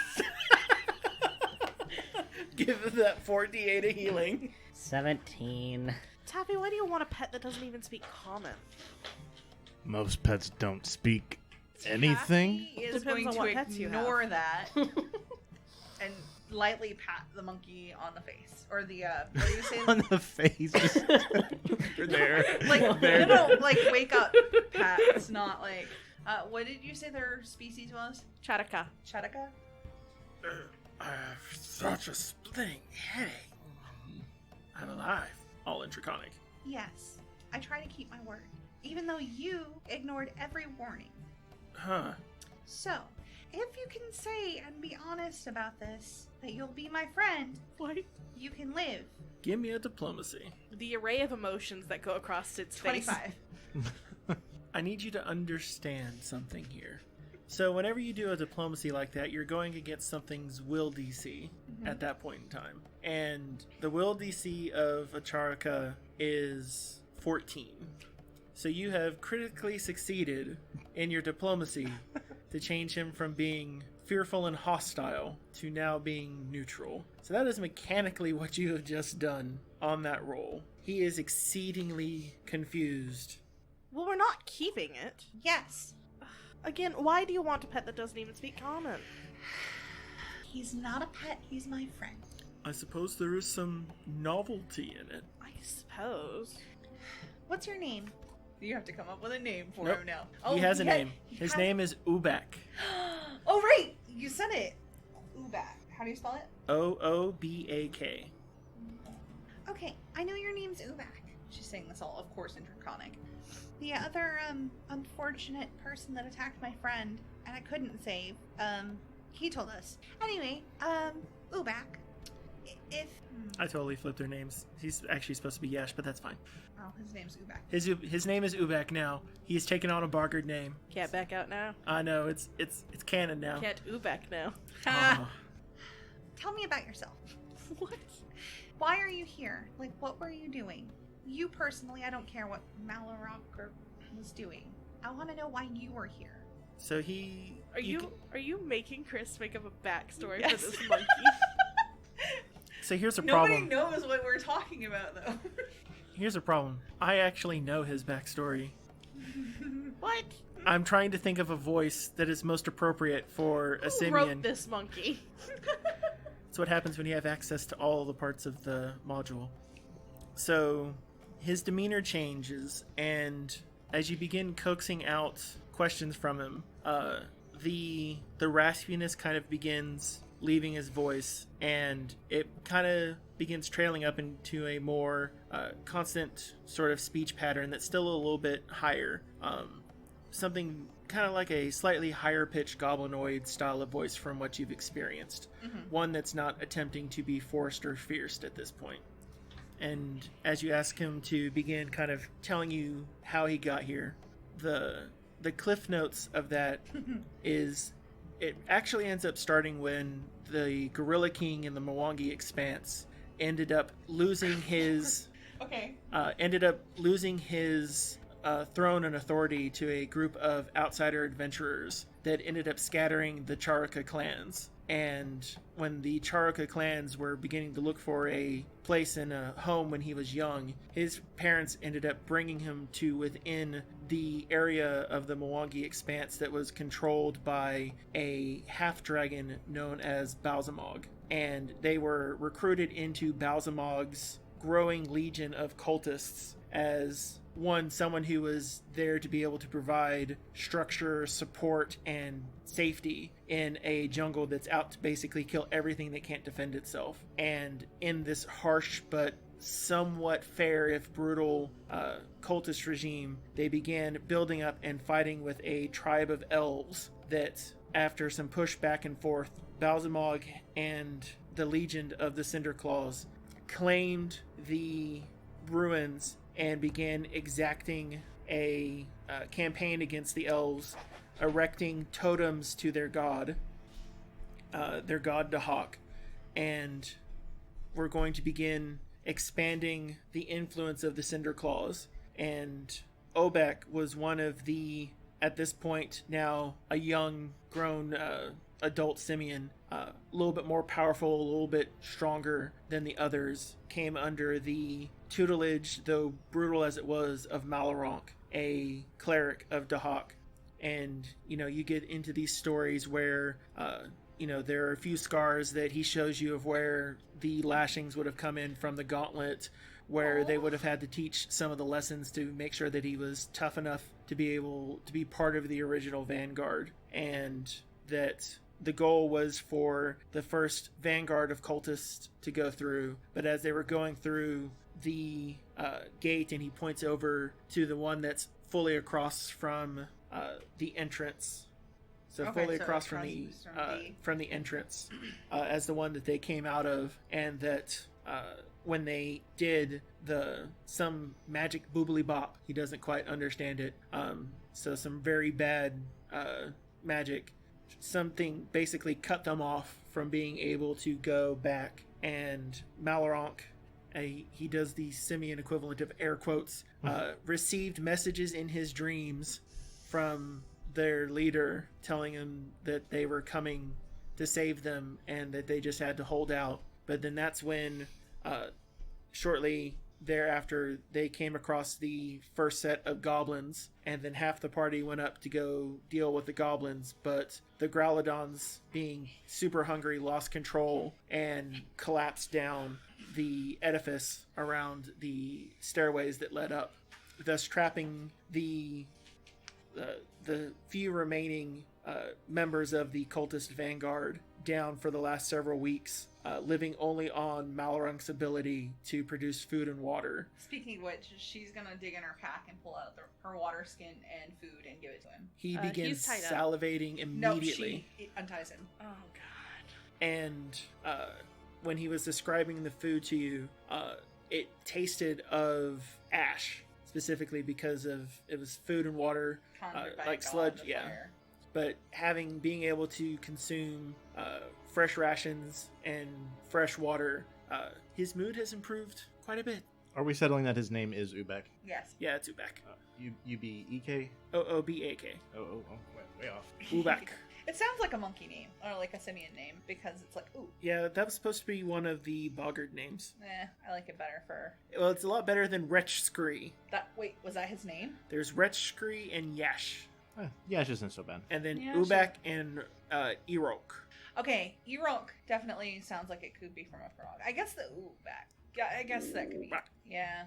Give him that 4d8 of healing. 17. Taffy, why do you want a pet that doesn't even speak common? Most pets don't speak anything. Taffy is Depends going on to what pets you ignore that and lightly pat the monkey on the face. Or the, what do you say? On the face. You're there. Like, There. no, like, wake up pat. It's not like, what did you say their species was? Chataka. Chataka? I have such a splitting headache. I'm alive. All in Draconic. Yes, I try to keep my word, even though you ignored every warning. Huh. So, if you can say and be honest about this, that you'll be my friend, What? you can live. Give me a diplomacy. The array of emotions that go across its face. 25. I need you to understand something here. So whenever you do a diplomacy like that, you're going against something's will DC at that point in time. And the will DC of Acharaka is 14. So you have critically succeeded in your diplomacy to change him from being fearful and hostile to now being neutral. So that is mechanically what you have just done on that roll. He is exceedingly confused. Well, we're not keeping it. Yes, Again, why do you want a pet that doesn't even speak common? he's not a pet, he's my friend. I suppose there is some novelty in it. I suppose. What's your name? You have to come up with a name for Nope. him now. He has a yeah, name. he His has- name is Ubak. Oh, right! You said it. Ubak. How do you spell it? Oobak. Okay, I know your name's Ubak. She's saying this all, of course, in Draconic. The other, unfortunate person that attacked my friend, and I couldn't save, he told us. Anyway, Ubak, if... I totally flipped their names. He's actually supposed to be Yesh, but that's fine. Oh, his name's Ubak. His name is Ubak now. He's taken on a Bargard name. Can't back out now. I know, it's canon now. Can't back now. Oh. Tell me about yourself. What? Why are you here? Like, what were you doing? You personally, I don't care what Malorock was doing. I want to know why you were here. So he... Are you making Chris make up a backstory Yes. for this monkey? So here's a Nobody problem. knows what we're talking about, though. Here's a problem. I actually know his backstory. What? I'm trying to think of a voice that is most appropriate for a Who simian. wrote this monkey? That's what happens when you have access to all the parts of the module. So his demeanor changes, and as you begin coaxing out questions from him, the raspiness kind of begins leaving his voice, and it kind of begins trailing up into a more constant sort of speech pattern that's still a little bit higher. Something kind of like a slightly higher pitched goblinoid style of voice from what you've experienced. One that's not attempting to be forced or fierce at this point. And as you ask him to begin kind of telling you how he got here, the cliff notes of that is it actually ends up starting when the Gorilla King in the Mwangi Expanse ended up losing his Okay. throne and authority to a group of outsider adventurers that ended up scattering the Charaka clans. And when the Charaka clans were beginning to look for a place and a home when he was young, his parents ended up bringing him to within the area of the Mwangi Expanse that was controlled by a half-dragon known as Balsamog. And they were recruited into Balsamog's growing legion of cultists as someone who was there to be able to provide structure, support, and safety in a jungle that's out to basically kill everything that can't defend itself. And in this harsh but somewhat fair, if brutal, cultist regime, they began building up and fighting with a tribe of elves that, after some push back and forth, Balsamog and the Legion of the Cinder Claws claimed the ruins and began exacting a campaign against the elves, erecting totems to their god Dahak, and we're going to begin expanding the influence of the Cinder Claws. And Obek was one of the, at this point now, a young, grown adult Simeon, a little bit more powerful, a little bit stronger than the others, came under the tutelage, though brutal as it was, of Malaronk, a cleric of Dahak. And, you get into these stories where, there are a few scars that he shows you of where the lashings would have come in from the gauntlet, where they would have had to teach some of the lessons to make sure that he was tough enough to be able to be part of the original Vanguard. And that the goal was for the first Vanguard of cultists to go through. But as they were going through the gate, and he points over to the one that's fully across from the entrance. So Okay, fully so across across from the entrance, as the one that they came out of, and that when they did some magic boobly bop, he doesn't quite understand it. So some very bad magic, something basically cut them off from being able to go back. And Malaronk, he does the Simeon equivalent of air quotes, received messages in his dreams from their leader telling him that they were coming to save them and that they just had to hold out. But then that's when shortly thereafter they came across the first set of goblins, and then half the party went up to go deal with the goblins, but the Growlodons, being super hungry, lost control and collapsed down the edifice around the stairways that led up, thus trapping the few remaining members of the cultist vanguard down for the last several weeks, living only on Malarunk's ability to produce food and water. Speaking of which, she's gonna dig in her pack and pull out her water skin and food and give it to him. He begins he's tied up. salivating immediately. No, she unties him. Oh, God. And when he was describing the food to you, it tasted of ash, specifically because it was food and water, Conjured by like God, sludge, the yeah. fire. But being able to consume fresh rations and fresh water, his mood has improved quite a bit. Are we settling that his name is Ubek? Yes. Yeah, it's Ubak. U-B-E-K? O-O-B-A-K. Way off. Ubak. It sounds like a monkey name, or like a simian name, because it's like, ooh. Yeah, that was supposed to be one of the Boggart names. I like it better for Well, it's a lot better than Wretch Scree. that. Wait, was that his name? There's Wretch Scree and Yash. Yeah, it's isn't so bad. And then Yeah, Ubak and Erok. Okay, Erok definitely sounds like it could be from a frog. I guess the Ubak. Yeah, I guess that could be. Right. Yeah.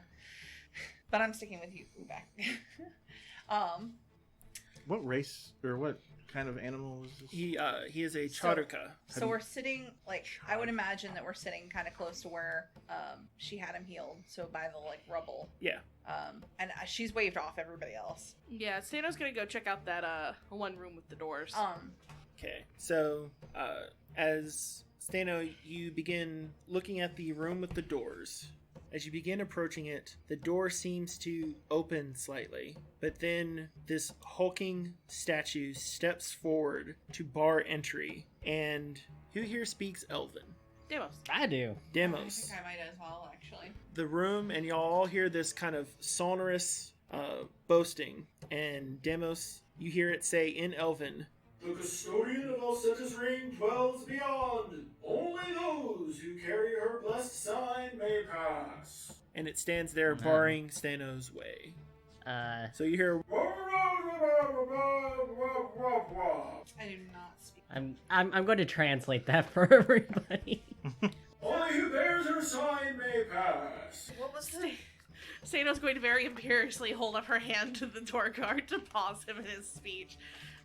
But I'm sticking with you, Ubak. What race or what kind of animal is this? He is a Charuka. So we're sitting, like, I would imagine that we're sitting kind of close to where she had him healed, so by the, like, rubble. Yeah. And she's waved off everybody else. Yeah, Stano's gonna go check out that one room with the doors. Okay. So as Stano, you begin looking at the room with the doors. As you begin approaching it, the door seems to open slightly, but then this hulking statue steps forward to bar entry. And who here speaks Elven? Demos. I do. Demos. I think I might as well, actually. The room, and y'all all hear this kind of sonorous boasting. And Demos, you hear it say in Elven, "The custodian of Alceta's ring dwells beyond. Only those who carry her blessed sign may pass." And it stands there barring Stano's way. So you hear, I do not speak. I'm going to translate that for everybody. "Only who bears her sign may pass." What was the... Stano's going to very imperiously hold up her hand to the door guard to pause him in his speech.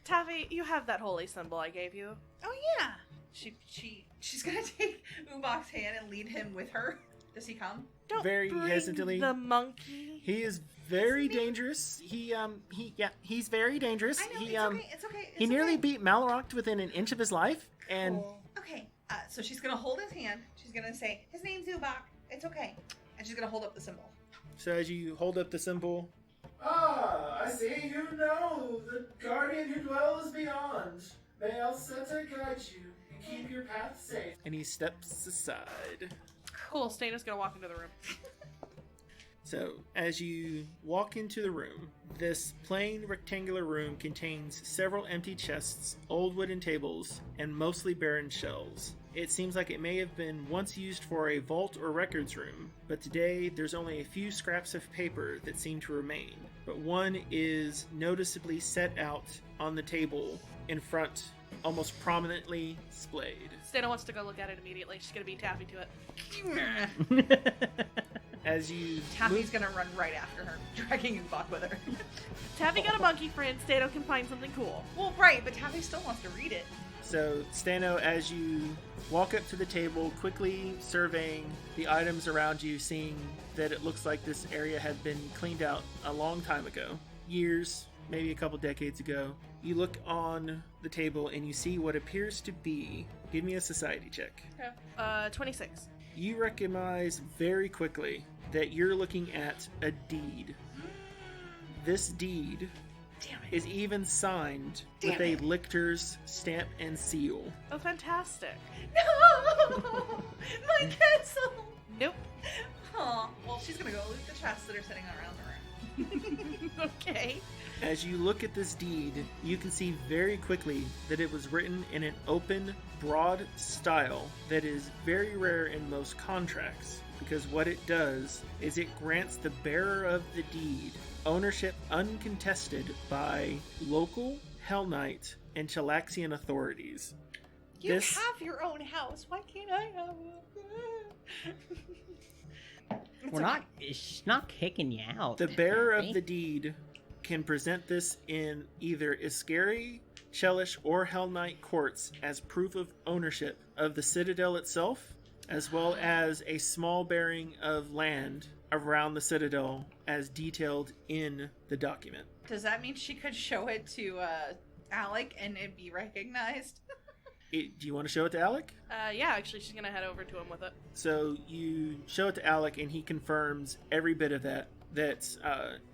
Taffy, you have that holy symbol I gave you. Oh yeah. She's gonna take Ubak's hand and lead him with her Does he come? Don't Very bring hesitantly. the monkey. He is very dangerous. He's very dangerous. I know, He it's okay. he nearly beat Malrock within an inch of his life, and Cool. Okay, so she's gonna hold his hand. She's gonna say, his name's Ubak. It's okay. And she's gonna hold up the symbol. so as you hold up the symbol, I see you know the guardian who dwells beyond. May Alceta guide you and keep your path safe. and he steps aside. Cool. Stano's gonna walk into the room. So, as you walk into the room, this plain rectangular room contains several empty chests, old wooden tables, and mostly barren shelves. It seems like it may have been once used for a vault or records room, but today there's only a few scraps of paper that seem to remain. But one is noticeably set out on the table in front, almost prominently splayed. Stano wants to go look at it immediately. She's gonna be tappy to it. As you Taffy's gonna run right after her, dragging Ubak with her. Taffy got a monkey friend. Stano can find something cool. Well, right, but Taffy still wants to read it. So, Stano, as you walk up to the table, quickly surveying the items around you, seeing that it looks like this area had been cleaned out a long time ago. Years, maybe a couple decades ago. You look on the table and you see what appears to be... Give me a society check. 26. You recognize very quickly that you're looking at a deed. This deed is even signed with a lictor's stamp and seal. Oh, fantastic. No! My castle! Nope. Aw. Well, she's gonna go loot the chests that are sitting around the room. Okay. As you look at this deed, you can see very quickly that it was written in an open, broad style that is very rare in most contracts, because what it does is it grants the bearer of the deed ownership uncontested by local, Hell Knight, and Chilaxian authorities. You This- have your own house. Why can't I have one? She's not kicking you out. The bearer Taffy. of the deed can present this in either Iskari, Chelish, or Hell Knight courts as proof of ownership of the citadel itself, as well as a small bearing of land around the citadel as detailed in the document. Does that mean she could show it to Alec and it be recognized? Do you want to show it to Alec? Yeah, actually, she's gonna head over to him with it. So you show it to Alec, and he confirms every bit of that. That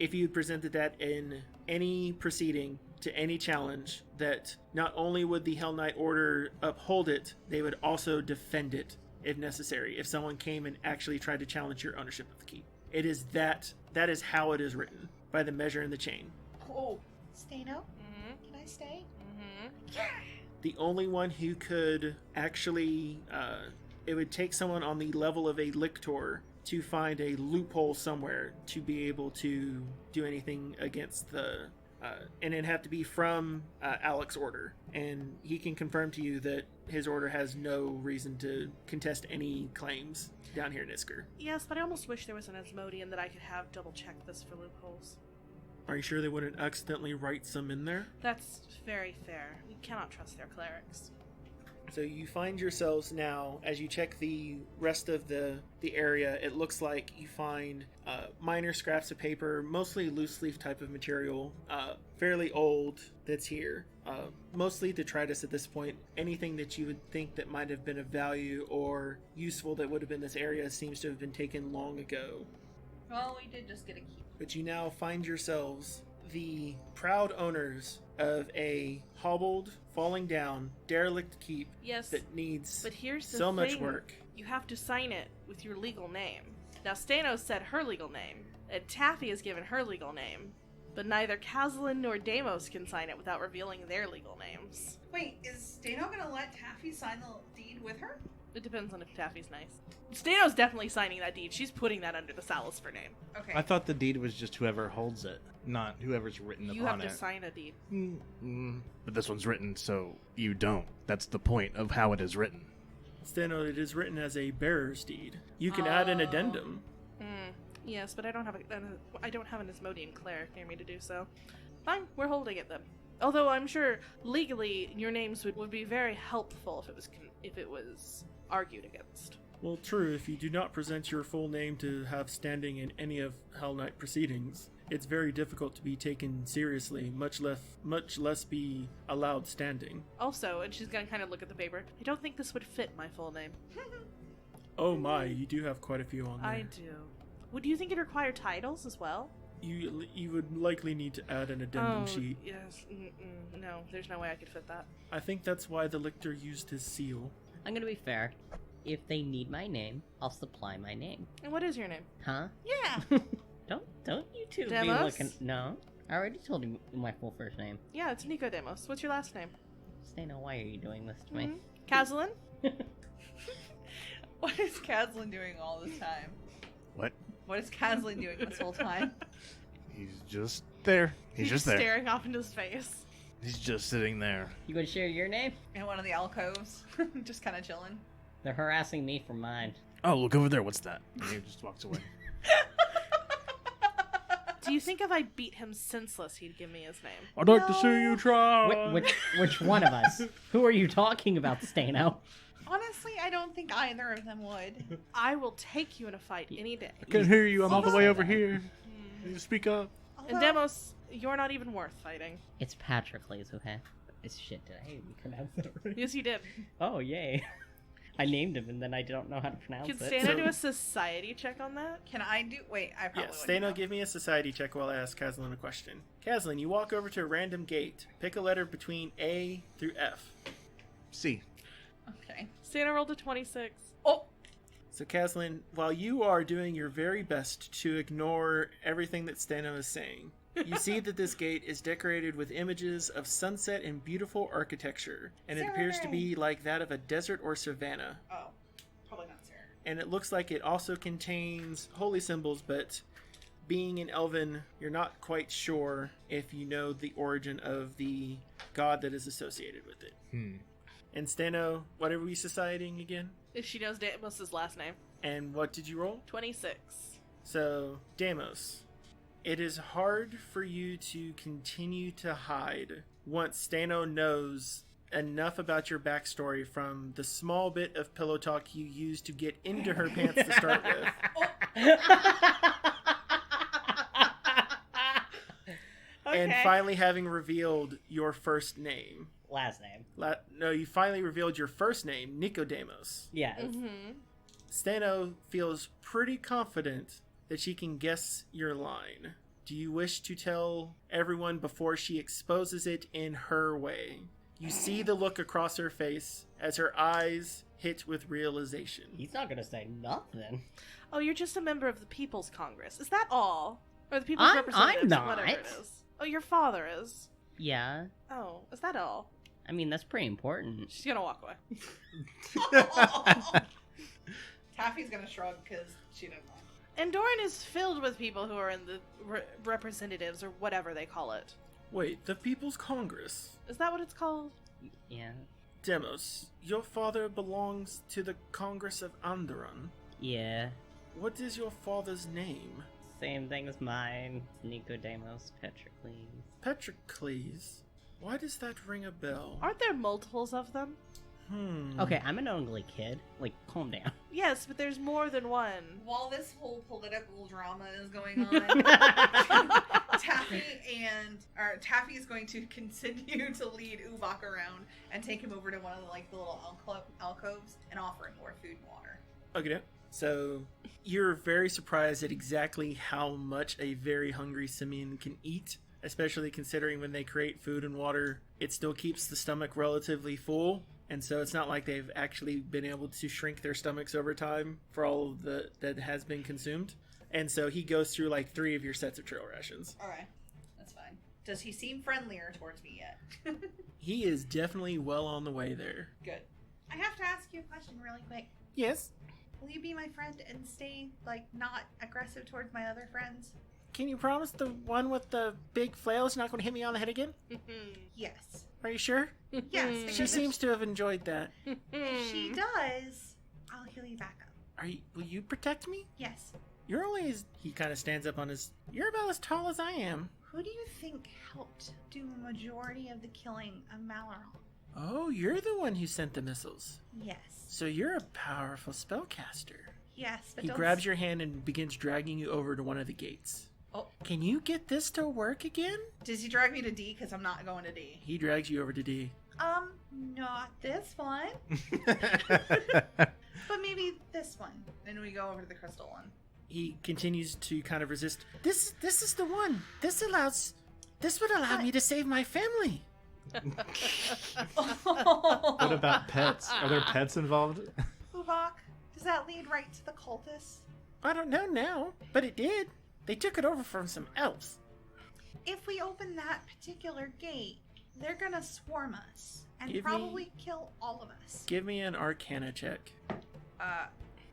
if you presented that in any proceeding to any challenge, that not only would the Hell Knight Order uphold it, they would also defend it if necessary. If someone came and actually tried to challenge your ownership of the keep, it is that is how it is written by the measure in the chain. Oh, Stano, Mm-hmm. can I stay? Mm-hmm. The only one who could actually, it would take someone on the level of a lictor to find a loophole somewhere to be able to do anything against the, and it'd have to be from Alec's order. And he can confirm to you that his order has no reason to contest any claims down here in Isker. Yes, but I almost wish there was an Asmodean that I could have double check this for loopholes. Are you sure they wouldn't accidentally write some in there? That's very fair. We cannot trust their clerics. So you find yourselves now, as you check the rest of the area, it looks like you find minor scraps of paper, mostly loose leaf type of material, fairly old that's here. Mostly detritus at this point. Anything that you would think that might have been of value or useful that would have been this area seems to have been taken long ago. well, we did just get a key. But you now find yourselves the proud owners of a hobbled, falling down, derelict keep Yes, that needs but here's the so thing. much work. You have to sign it with your legal name. Now, Stano said her legal name, and Taffy has given her legal name, but neither Kazalin nor Deimos can sign it without revealing their legal names. Wait, is Stano gonna let Taffy sign the deed with her? It depends on if Taffy's nice. Stano's definitely signing that deed. She's putting that under the Salisper name. Okay. I thought the deed was just whoever holds it, not whoever's written You have upon to it. sign a deed. But this one's written, so you don't. That's the point of how it is written. Stano, it is written as a bearer's deed. You can add an addendum. Yes, but I don't have I don't have an Asmodean cleric near me to do so. Fine, we're holding it then. Although I'm sure legally your names would be very helpful if it was argued against. Well, true, if you do not present your full name to have standing in any of Hell Knight proceedings, it's very difficult to be taken seriously, much less be allowed standing. Also, and she's gonna kind of look at the paper, I don't think this would fit my full name. Oh my, you do have quite a few on there. I do. Would you think it required titles as well? You would likely need to add an addendum sheet. Yes. No, there's no way I could fit that. I think that's why the lictor used his seal. I'm gonna be fair. If they need my name, I'll supply my name. And what is your name? Huh? Yeah. Don't you two Demos? be looking... No. I already told you my full first name. Yeah, it's Nico Demos. What's your last name? Steno, why are you doing this to me? Kazalin? What is Kazlin doing all this time? What? What is Kazlin doing this whole time? He's just there. He's just there. Staring off into his face. He's just sitting there. You gonna share your name? In one of the alcoves, just kind of chilling. They're harassing me for mine. Oh, look over there. What's that? And he just walks away. Do you think if I beat him senseless, he'd give me his name? I'd like to see you try. Which one of us? Who are you talking about, Steno? Honestly, I don't think either of them would. I will take you in a fight any day. I can't hear you. I'm all the way Say over that. here. You speak up. And Demos, you're not even worth fighting. It's Patrocles, okay? It's shit, did I pronounce that right? Yes, you did. Oh, yay. I named him and then I don't know how to pronounce Can it. Stano do a society check on that? Can I do? Wait, I probably Yes, wouldn't Stano, know. give me a society check while I ask Kazlin a question. Kazlin, you walk over to a random gate. Pick a letter between A through F. See. Okay. Stano rolled a 26. Oh, So, Kazlin, while you are doing your very best to ignore everything that Stano is saying, you see that this gate is decorated with images of sunset and beautiful architecture, and it appears to be like that of a desert or savanna. oh, probably not Sarah. And it looks like it also contains holy symbols, but being in Elven, you're not quite sure if you know the origin of the god that is associated with it. And Stano, what are we societying again? If she knows Demos' last name. And what did you roll? 26. So, Deimos, it is hard for you to continue to hide once Stano knows enough about your backstory from the small bit of pillow talk you used to get into her pants to start with. And finally having revealed your first name. Last name. No, you finally revealed your first name, Nicodemus. Yeah. Stano feels pretty confident that she can guess your line. Do you wish to tell everyone before she exposes it in her way? You see the look across her face as her eyes hit with realization. He's not gonna say nothing. Oh, you're just a member of the People's Congress. Is that all? Or the People's I'm Representatives? not. Whatever it is. Oh, your father is. Yeah. Oh, is that all? I mean, that's pretty important. She's gonna walk away. Taffy's gonna shrug because she doesn't know. Andoran is filled with people who are in the representatives or whatever they call it. Wait, the People's Congress? Is that what it's called? Yeah. Demos, your father belongs to the Congress of Andoran. Yeah. What is your father's name? Same thing as mine. Nicodemus Petrocles. Petrocles? Why does that ring a bell? Aren't there multiples of them? Okay, I'm an ongly kid. Like, calm down. Yes, but there's more than one. While this whole political drama is going on, Taffy is going to continue to lead Ubak around and take him over to one of the little alcoves and offer him more food and water. Okay. So, you're very surprised at exactly how much a very hungry simian can eat, especially considering when they create food and water, it still keeps the stomach relatively full. And so it's not like they've actually been able to shrink their stomachs over time for all of that has been consumed. And so he goes through like 3 of your sets of trail rations. Alright, that's fine. Does he seem friendlier towards me yet? He is definitely well on the way there. Good. I have to ask you a question really quick. Yes? Will you be my friend and stay, not aggressive towards my other friends? Can you promise the one with the big flail is not going to hit me on the head again? Yes. Are you sure? Yes. She because seems to have enjoyed that. if she does, I'll heal you back up. Will you protect me? Yes. You're only as... He kind of stands up on his... You're about as tall as I am. Who do you think helped do a majority of the killing of Malorol? Oh, you're the one who sent the missiles. Yes. So you're a powerful spellcaster. Yes, but He don't grabs your hand and begins dragging you over to one of the gates. Oh. Can you get this to work again? Does he drag me to D? Because I'm not going to D. He drags you over to D. Not this one, but maybe this one. Then we go over to the crystal one. He continues to kind of resist. This is the one. This would allow me to save my family. What about pets? Are there pets involved? Ubak, does that lead right to the cultists? I don't know now, but it did. They took it over from some elves. If we open that particular gate, they're gonna swarm us and Give me- probably kill all of us. Give me an Arcana check.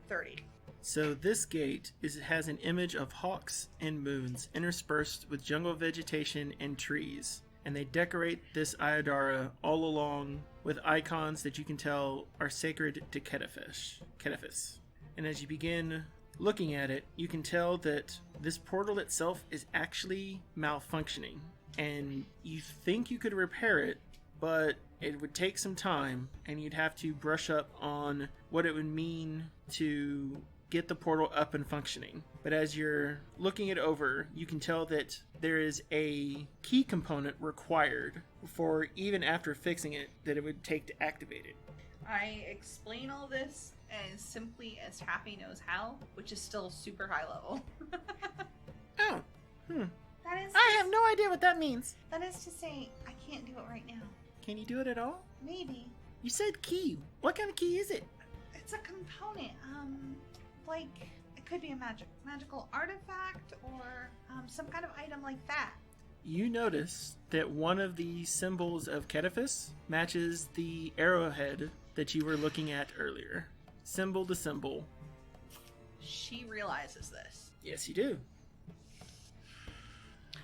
30. So this gate has an image of hawks and moons interspersed with jungle vegetation and trees. And they decorate this Iodara all along with icons that you can tell are sacred to Ketefis. And as you begin looking at it, you can tell that this portal itself is actually malfunctioning. And you think you could repair it, but it would take some time, and you'd have to brush up on what it would mean to get the portal up and functioning. But as you're looking it over, you can tell that there is a key component required for, even after fixing it, that it would take to activate it. I explain all this as simply as Taffy knows how, which is still super high level. Oh, That is. I have no idea what that means. That is to say, I can't do it right now. Can you do it at all? Maybe You said key. What kind of key is it? it's a component. Like it could be a magical artifact or some kind of item like that. You notice that one of the symbols of Ketefis matches the arrowhead that you were looking at earlier. Symbol to symbol. She realizes this. Yes, you do.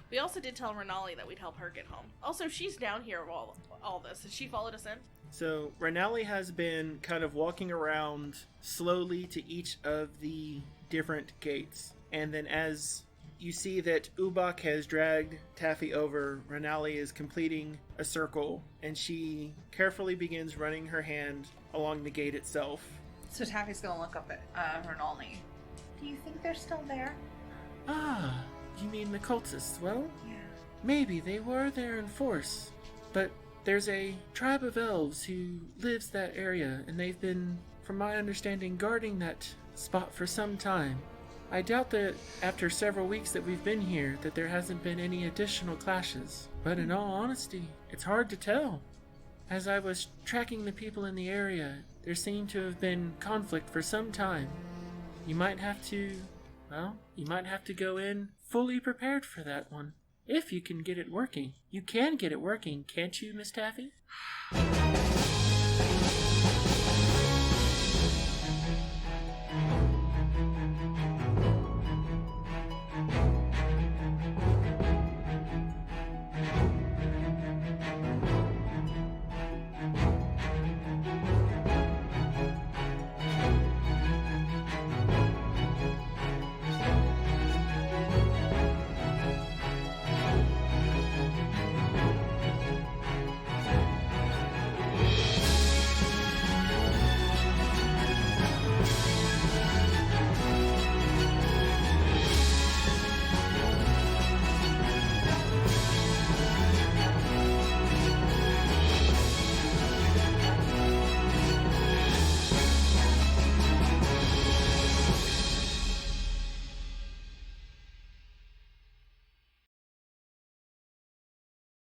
We also did tell Renali that we'd help her get home. Also, she's down here of all this. Has she followed us in? So, Renali has been kind of walking around slowly to each of the different gates. And then as you see that Ubak has dragged Taffy over, Renali is completing a circle, and she carefully begins running her hand along the gate itself. So Taffy's gonna look up at Ronaldi. Do you think they're still there? Ah, you mean the cultists? Well, Yeah. maybe they were there in force, but there's a tribe of elves who lives that area, and they've been, from my understanding, guarding that spot for some time. I doubt that after several weeks that we've been here that there hasn't been any additional clashes, but in all honesty, it's hard to tell. As I was tracking the people in the area, there seemed to have been conflict for some time. You might have to go in fully prepared for that one. If you can get it working. You can get it working, can't you, Miss Taffy?